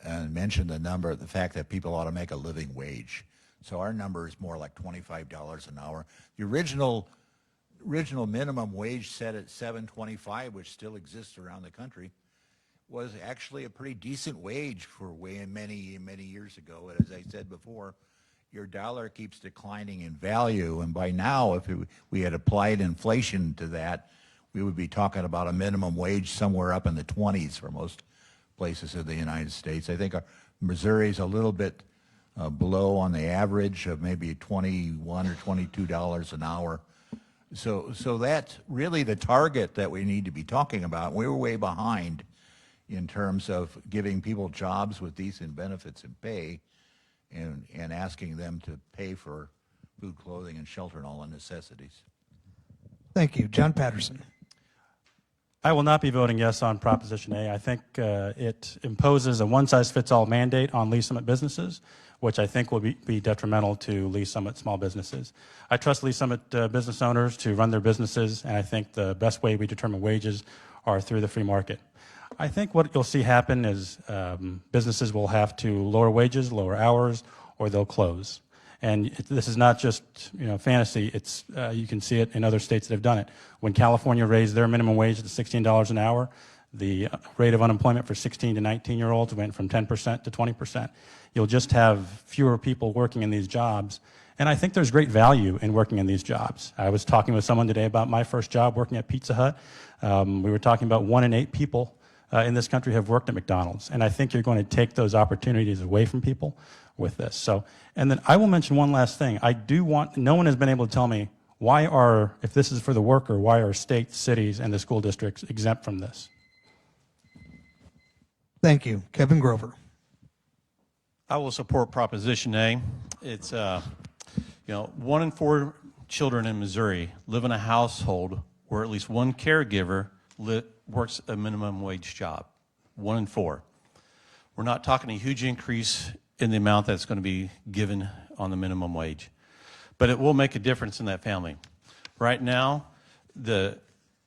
and mention the fact that people ought to make a living wage. So our number is more like $25 an hour. The original minimum wage set at $7.25, which still exists around the country, was actually a pretty decent wage for many years ago. And as I said before, your dollar keeps declining in value, and by now, if we had applied inflation to that, we would be talking about a minimum wage somewhere up in the 20s for most places in the United States. I think Missouri's a little bit below on the average of maybe $21 or $22 an hour. So that's really the target that we need to be talking about. We were way behind in terms of giving people jobs with decent benefits and pay. and asking them to pay for food, clothing, and shelter and all the necessities. Thank you. Jon Patterson. I will not be voting yes on Proposition A. I think it imposes a one-size-fits-all mandate on Lee Summit businesses, which I think will be detrimental to Lee Summit small businesses. I trust Lee Summit business owners to run their businesses, and I think the best way we determine wages are through the free market. I think what you'll see happen is businesses will have to lower wages, lower hours, or they'll close. And this is not just fantasy. It's you can see it in other states that have done it. When California raised their minimum wage to $16 an hour, the rate of unemployment for 16 to 19-year-olds went from 10% to 20%. You'll just have fewer people working in these jobs. And I think there's great value in working in these jobs. I was talking with someone today about my first job working at Pizza Hut. We were talking about 1 in 8 people in this country have worked at McDonald's. And I think you're going to take those opportunities away from people with this. So, and then I will mention one last thing. No one has been able to tell me if this is for the worker, why are states, cities, and the school districts exempt from this? Thank you. Kevin Grover. I will support Proposition A. It's 1 in 4 children in Missouri live in a household where at least one caregiver works a minimum wage job. 1 in 4. We're not talking a huge increase in the amount that's going to be given on the minimum wage, but it will make a difference in that family. Right now,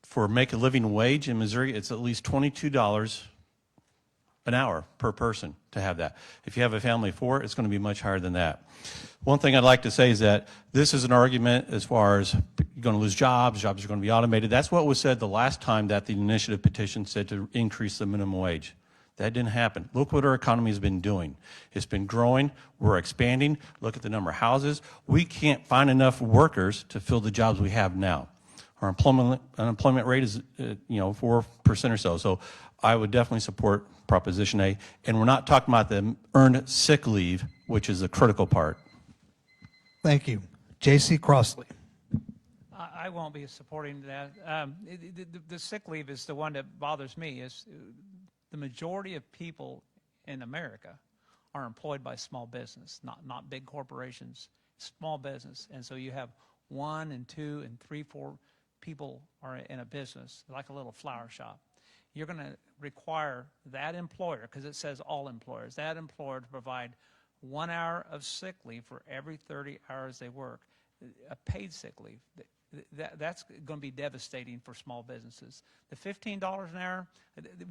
for make a living wage in Missouri, it's at least $22 an hour per person to have that. If you have a family of 4, it's going to be much higher than that. One thing I'd like to say is that this is an argument as far as you're going to lose jobs are going to be automated. That's what was said the last time that the initiative petition said to increase the minimum wage. That didn't happen. Look what our economy has been doing. It's been growing. We're expanding. Look at the number of houses. We can't find enough workers to fill the jobs we have now. Our unemployment rate is 4% or so. So I would definitely support Proposition A. And we're not talking about the earned sick leave, which is the critical part. Thank you. J.C. Crossley. I won't be supporting that. The sick leave is the one that bothers me. Is the majority of people in America are employed by small business, not big corporations, small business. And so you have 1 and 2 and 3, 4 people are in a business, like a little flower shop. You're going to require that employer, because it says all employers, that employer to provide 1 hour of sick leave for every 30 hours they work, a paid sick leave. That's going to be devastating for small businesses. The $15 an hour,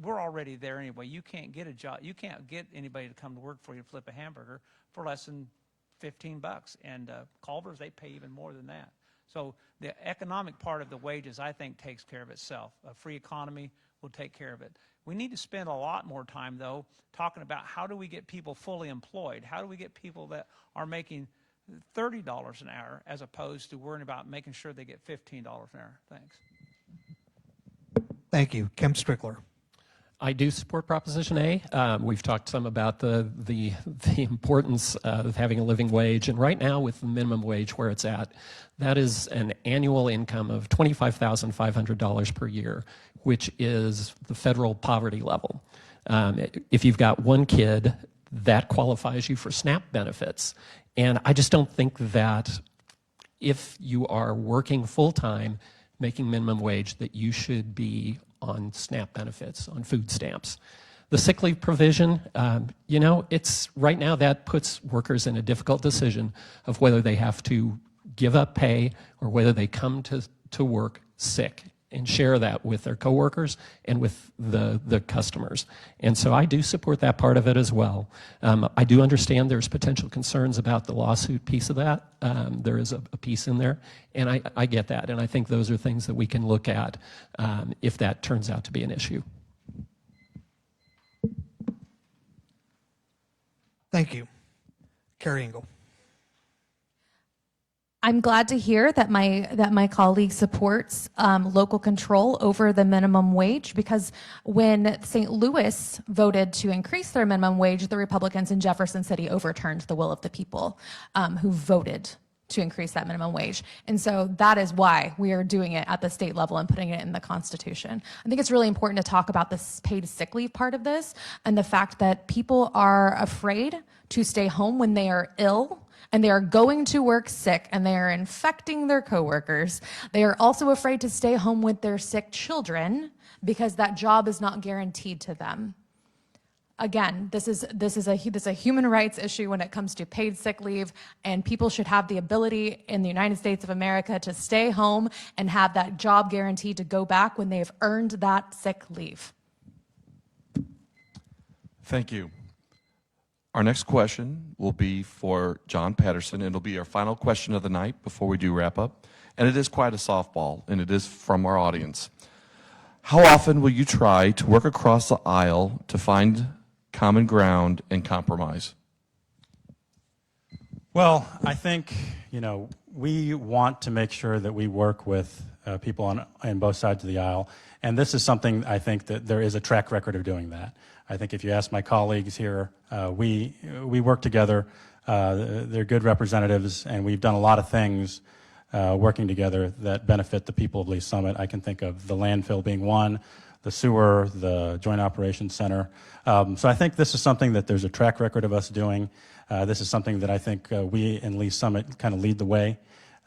we're already there anyway. You can't get a job. You can't get anybody to come to work for you to flip a hamburger for less than $15. And Culver's, they pay even more than that. So the economic part of the wages, I think, takes care of itself. A free economy will take care of it. We need to spend a lot more time, though, talking about how do we get people fully employed? How do we get people that are making $30 an hour as opposed to worrying about making sure they get $15 an hour? Thanks. Thank you. Kemp Strickler. I do support Proposition A. We've talked some about the importance of having a living wage, and right now with the minimum wage where it's at, that is an annual income of $25,500 per year, which is the federal poverty level. If you've got 1 kid, that qualifies you for SNAP benefits, and I just don't think that if you are working full-time, making minimum wage, that you should be on SNAP benefits, on food stamps. The sick leave provision, it's right now that puts workers in a difficult decision of whether they have to give up pay or whether they come to work sick and share that with their coworkers and with the customers. And so I do support that part of it as well. I do understand there's potential concerns about the lawsuit piece of that. There is a piece in there, and I get that. And I think those are things that we can look at if that turns out to be an issue. Thank you. Keri Ingle. I'm glad to hear that my colleague supports local control over the minimum wage, because when St. Louis voted to increase their minimum wage, the Republicans in Jefferson City overturned the will of the people who voted to increase that minimum wage. And so that is why we are doing it at the state level and putting it in the Constitution. I think it's really important to talk about the paid sick leave part of this and the fact that people are afraid to stay home when they are ill and they are going to work sick and they are infecting their coworkers. They are also afraid to stay home with their sick children because that job is not guaranteed to them. Again, this is a human rights issue when it comes to paid sick leave, and people should have the ability in the United States of America to stay home and have that job guaranteed to go back when they've earned that sick leave. Thank you. Our next question will be for Jon Patterson, and it'll be our final question of the night before we do wrap up. And it is quite a softball, and it is from our audience. How often will you try to work across the aisle to find common ground and compromise? Well, I think, we want to make sure that we work with people on both sides of the aisle. And this is something I think that there is a track record of doing that. I think if you ask my colleagues here, we work together. They're good representatives, and we've done a lot of things working together that benefit the people of Lee Summit. I can think of the landfill being one, the sewer, the Joint Operations Center. So I think this is something that there's a track record of us doing. This is something that I think we in Lee Summit kind of lead the way.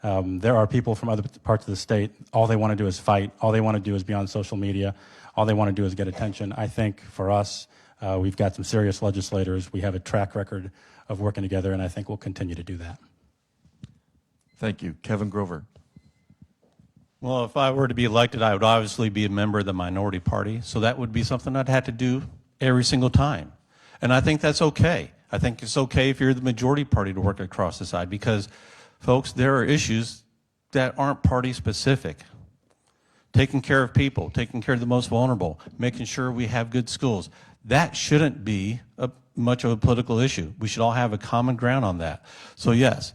There are people from other parts of the state, all they want to do is fight. All they want to do is be on social media. All they want to do is get attention. I think for us, we've got some serious legislators. We have a track record of working together, and I think we'll continue to do that. Thank you. Kevin Grover. Well, if I were to be elected, I would obviously be a member of the minority party, so that would be something I'd have to do every single time. And I think that's okay. I think it's okay if you're the majority party to work across the side because, folks, there are issues that aren't party specific. Taking care of people, taking care of the most vulnerable, making sure we have good schools. That shouldn't be much of a political issue. We should all have a common ground on that. So yes,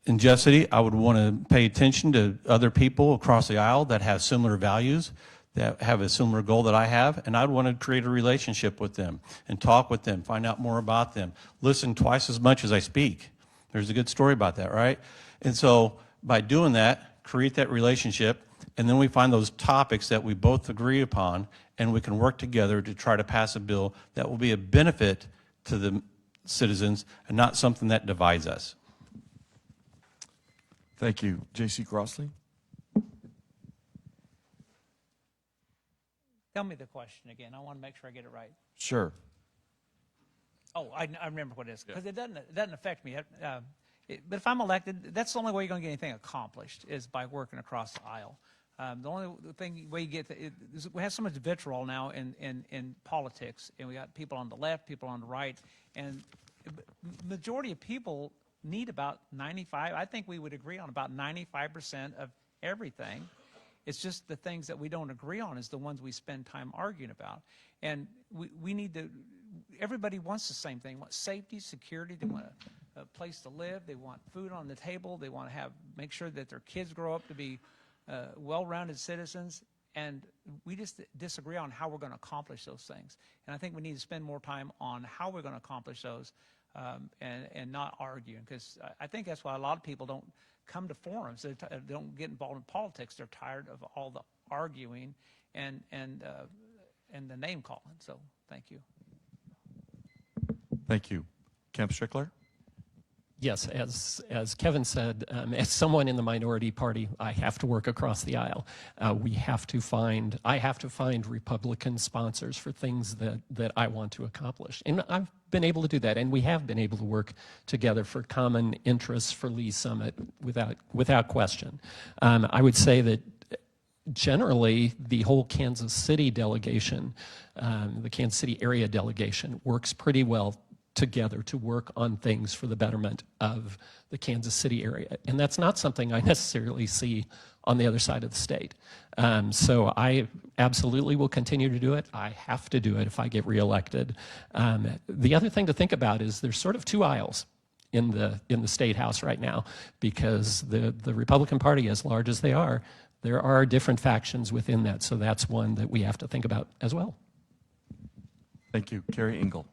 in Jeff City, I would want to pay attention to other people across the aisle that have similar values, that have a similar goal that I have, and I'd want to create a relationship with them and talk with them, find out more about them, listen twice as much as I speak. There's a good story about that, right? And so by doing that, create that relationship, and then we find those topics that we both agree upon, and we can work together to try to pass a bill that will be a benefit to the citizens and not something that divides us. Thank you. J.C. Crossley? Tell me the question again. I want to make sure I get it right. Sure. Oh, I remember what it is, because it doesn't affect me. But if I'm elected, that's the only way you're going to get anything accomplished is by working across the aisle. The only way you get is we have so much vitriol now in politics, and we got people on the left, people on the right, and majority of people need about 95. I think we would agree on about 95% of everything. It's just the things that we don't agree on is the ones we spend time arguing about. And we need to, everybody wants the same thing. They want safety, security, they want a place to live, they want food on the table, they want to make sure that their kids grow up to be well-rounded citizens. And we just disagree on how we're going to accomplish those things. And I think we need to spend more time on how we're going to accomplish those and not arguing, because I think that's why a lot of people don't come to forums. They don't get involved in politics. They're tired of all the arguing and the name calling. So thank you. Thank you. Kemp Strickler? Yes, as Kevin said, as someone in the minority party, I have to work across the aisle. I have to find Republican sponsors for things that I want to accomplish. And I've been able to do that, and we have been able to work together for common interests for Lee Summit without question. I would say that generally the whole Kansas City delegation, the Kansas City area delegation, works pretty well together to work on things for the betterment of the Kansas City area. And that's not something I necessarily see on the other side of the state. So I absolutely will continue to do it. I have to do it if I get reelected. The other thing to think about is there's sort of two aisles in the State House right now, because the Republican Party, as large as they are, there are different factions within that. So that's one that we have to think about as well. Thank you. Keri Ingle.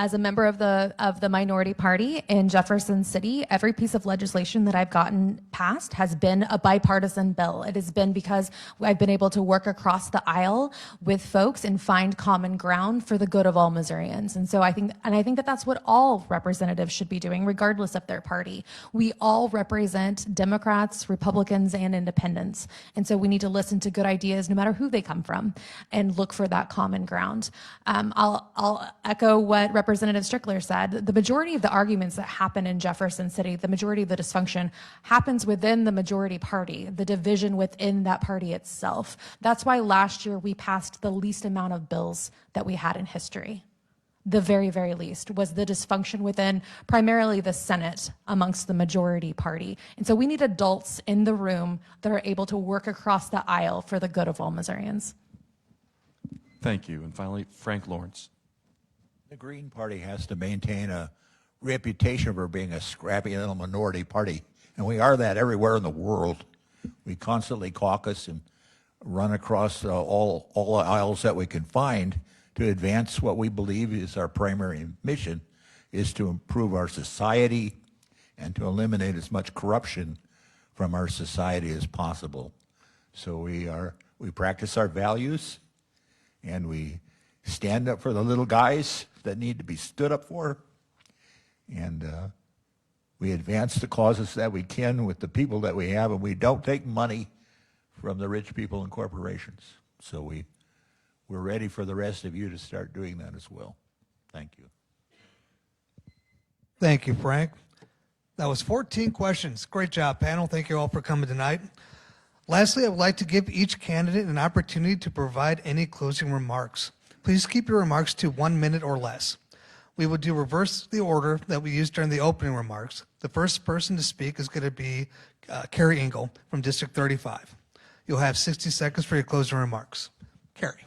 As a member of the minority party in Jefferson City, every piece of legislation that I've gotten passed has been a bipartisan bill. It has been because I've been able to work across the aisle with folks and find common ground for the good of all Missourians. And so I think that that's what all representatives should be doing, regardless of their party. We all represent Democrats, Republicans, and independents. And so we need to listen to good ideas no matter who they come from and look for that common ground. I'll echo what Representative Strickler said. The majority of the arguments that happen in Jefferson City, the majority of the dysfunction happens within the majority party, the division within that party itself. That's why last year we passed the least amount of bills that we had in history. The very, very least was the dysfunction within primarily the Senate amongst the majority party. And so we need adults in the room that are able to work across the aisle for the good of all Missourians. Thank you. And finally, Frank Lawrence. The Green Party has to maintain a reputation for being a scrappy little minority party, and we are that everywhere in the world. We constantly caucus and run across all the aisles that we can find to advance what we believe is our primary mission, is to improve our society and to eliminate as much corruption from our society as possible. So we practice our values, and we stand up for the little guys that need to be stood up for, and we advance the causes that we can with the people that we have, and we don't take money from the rich people and corporations. So we're ready for the rest of you to start doing that as well. Thank you. Thank you, Frank. That was 14 questions. Great job, panel. Thank you all for coming tonight. Lastly, I would like to give each candidate an opportunity to provide any closing remarks. Please keep your remarks to 1 minute or less. We will reverse the order that we used during the opening remarks. The first person to speak is going to be Keri Ingle from District 35. You'll have 60 seconds for your closing remarks. Keri.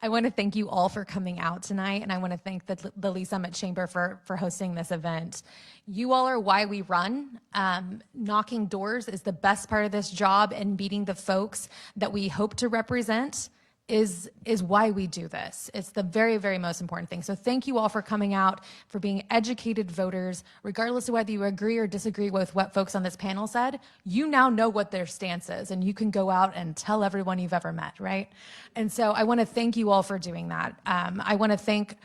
I want to thank you all for coming out tonight, and I want to thank the Lee Summit Chamber for hosting this event. You all are why we run. Knocking doors is the best part of this job, and meeting the folks that we hope to represent is why we do this. It's the very, very most important thing. So thank you all for coming out, for being educated voters. Regardless of whether you agree or disagree with what folks on this panel said, you now know what their stance is, and you can go out and tell everyone you've ever met, right? And so I want to thank you all for doing that. I want to thank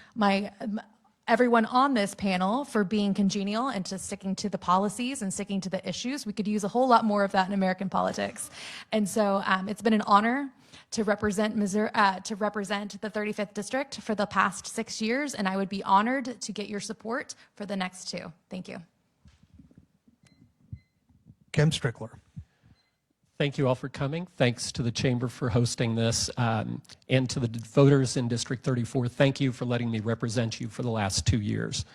everyone on this panel for being congenial and to sticking to the policies and sticking to the issues. We could use a whole lot more of that in American politics. And so it's been an honor to represent Missouri, to represent the 35th District for the past 6 years, and I would be honored to get your support for the next 2. Thank you. Kemp Strickler. Thank you all for coming. Thanks to the Chamber for hosting this, and to the voters in District 34, thank you for letting me represent you for the last 2 years.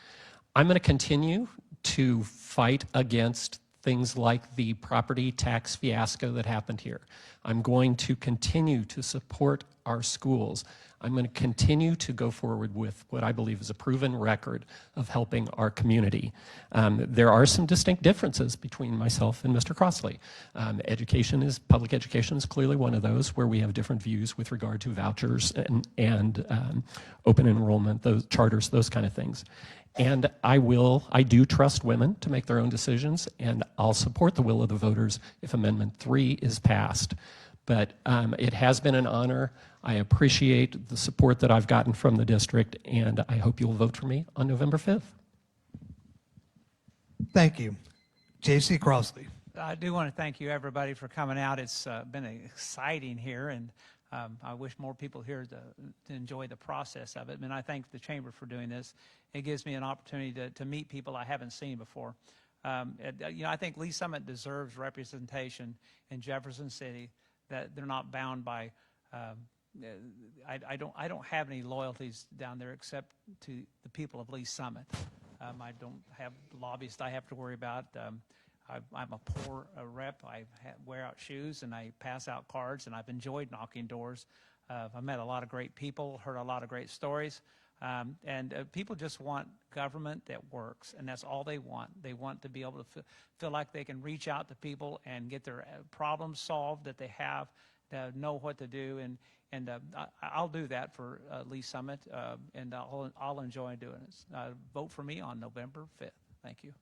I'm going to continue to fight against things like the property tax fiasco that happened here. I'm going to continue to support our schools. I'm going to continue to go forward with what I believe is a proven record of helping our community. There are some distinct differences between myself and Mr. Crossley. Public education is clearly one of those where we have different views with regard to vouchers and open enrollment, those charters, those kind of things. And I do trust women to make their own decisions, and I'll support the will of the voters if Amendment 3 is passed. But it has been an honor. I appreciate the support that I've gotten from the district, and I hope you'll vote for me on November 5th. Thank you. J.C. Crossley. I do want to thank you, everybody, for coming out. It's been exciting here, and I wish more people here to enjoy the process of it. And I thank the Chamber for doing this. It gives me an opportunity to meet people I haven't seen before. I think Lee Summit deserves representation in Jefferson City, that they're not bound by. I don't have any loyalties down there except to the people of Lee Summit. I don't have lobbyists I have to worry about. I'm a poor rep. I wear out shoes and I pass out cards, and I've enjoyed knocking doors. I've met a lot of great people, heard a lot of great stories, and people just want government that works, and that's all they want. They want to be able to feel like they can reach out to people and get their problems solved that they have, know what to do, and I'll do that for Lee Summit, and I'll enjoy doing it. Vote for me on November 5th. Thank you.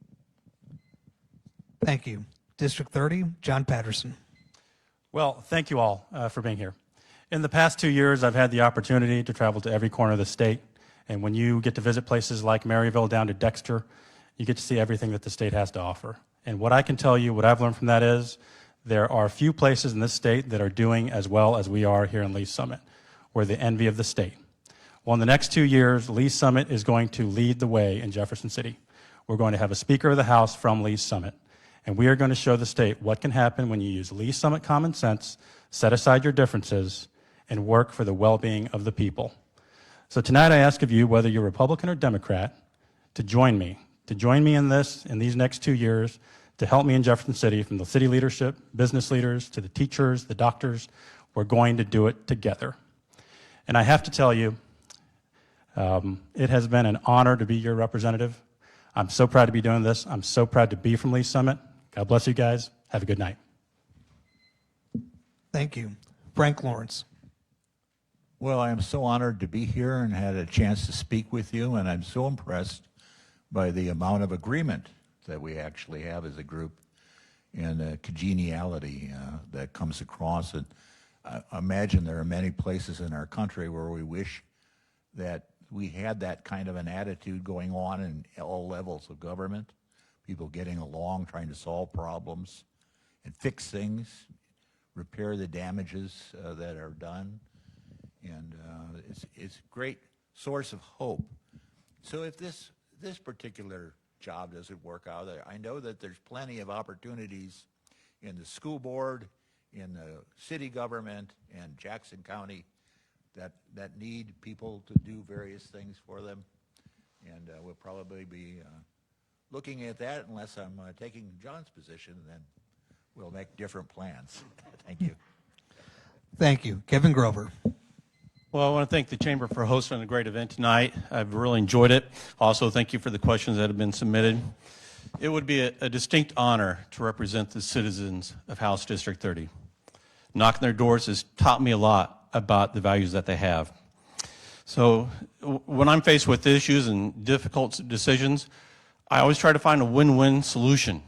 Thank you. District 30, Jon Patterson. Well, thank you all for being here. In the past 2 years, I've had the opportunity to travel to every corner of the state. And when you get to visit places like Maryville down to Dexter, you get to see everything that the state has to offer. And what I can tell you, what I've learned from that is there are few places in this state that are doing as well as we are here in Lee Summit. We're the envy of the state. Well, in the next 2 years, Lee Summit is going to lead the way in Jefferson City. We're going to have a Speaker of the House from Lee Summit. And we are going to show the state what can happen when you use Lee Summit common sense, set aside your differences, and work for the well-being of the people. So tonight I ask of you, whether you're Republican or Democrat, to join me in these next 2 years, to help me in Jefferson City, from the city leadership, business leaders, to the teachers, the doctors. We're going to do it together. And I have to tell you, it has been an honor to be your representative. I'm so proud to be doing this. I'm so proud to be from Lee Summit. God bless you guys. Have a good night. Thank you. Frank Lawrence. Well, I am so honored to be here and had a chance to speak with you, and I'm so impressed by the amount of agreement that we actually have as a group and the congeniality that comes across. And I imagine there are many places in our country where we wish that we had that kind of an attitude going on in all levels of government, people getting along, trying to solve problems and fix things, repair the damages that are done. And it's a great source of hope. So if this particular job doesn't work out, I know that there's plenty of opportunities in the school board, in the city government, and Jackson County that need people to do various things for them. And we'll probably be looking at that, unless I'm taking John's position, then we'll make different plans. Thank you. Thank you. Kevin Grover. Well, I want to thank the Chamber for hosting a great event tonight. I've really enjoyed it. Also, thank you for the questions that have been submitted. It would be a distinct honor to represent the citizens of House District 30. Knocking their doors has taught me a lot about the values that they have. So when I'm faced with issues and difficult decisions, I always try to find a win-win solution.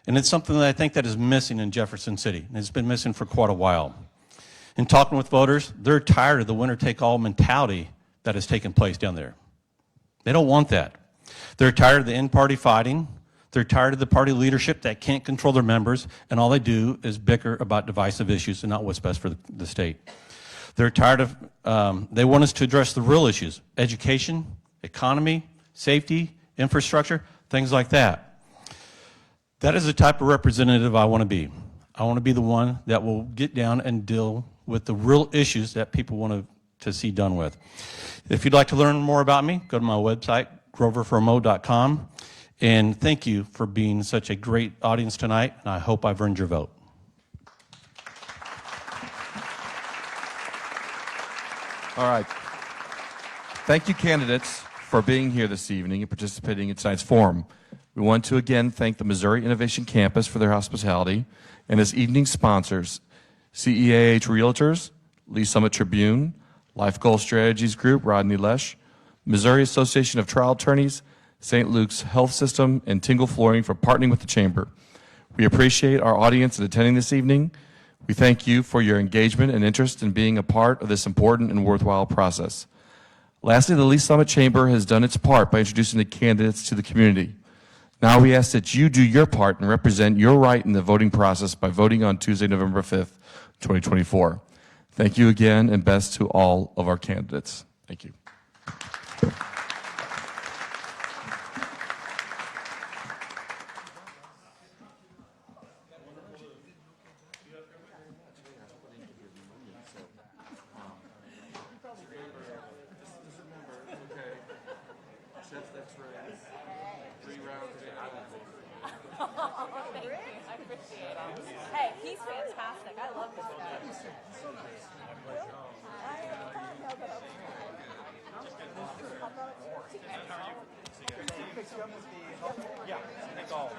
And it's something that I think that is missing in Jefferson City, and it's been missing for quite a while. In talking with voters, they're tired of the winner-take-all mentality that has taken place down there. They don't want that. They're tired of the in-party fighting. They're tired of the party leadership that can't control their members, and all they do is bicker about divisive issues and not what's best for the state. They're tired of, they want us to address the real issues: education, economy, safety, infrastructure, things like that. That is the type of representative I want to be. I want to be the one that will get down and deal with the real issues that people want to see done with. If you'd like to learn more about me, go to my website, groverformo.com. And thank you for being such a great audience tonight, and I hope I've earned your vote. All right. Thank you, candidates, for being here this evening and participating in tonight's forum. We want to again thank the Missouri Innovation Campus for their hospitality and this evening's sponsors: CEAH Realtors, Lee Summit Tribune, Life Goal Strategies Group, Rodney Lesh, Missouri Association of Trial Attorneys, St. Luke's Health System, and Tingle Flooring for partnering with the Chamber. We appreciate our audience in attending this evening. We thank you for your engagement and interest in being a part of this important and worthwhile process. Lastly, the Lee Summit Chamber has done its part by introducing the candidates to the community. Now we ask that you do your part and represent your right in the voting process by voting on Tuesday, November 5th, 2024. Thank you again, and best to all of our candidates. Thank you. Hey, he's fantastic. I love this guy. Yeah, I think all.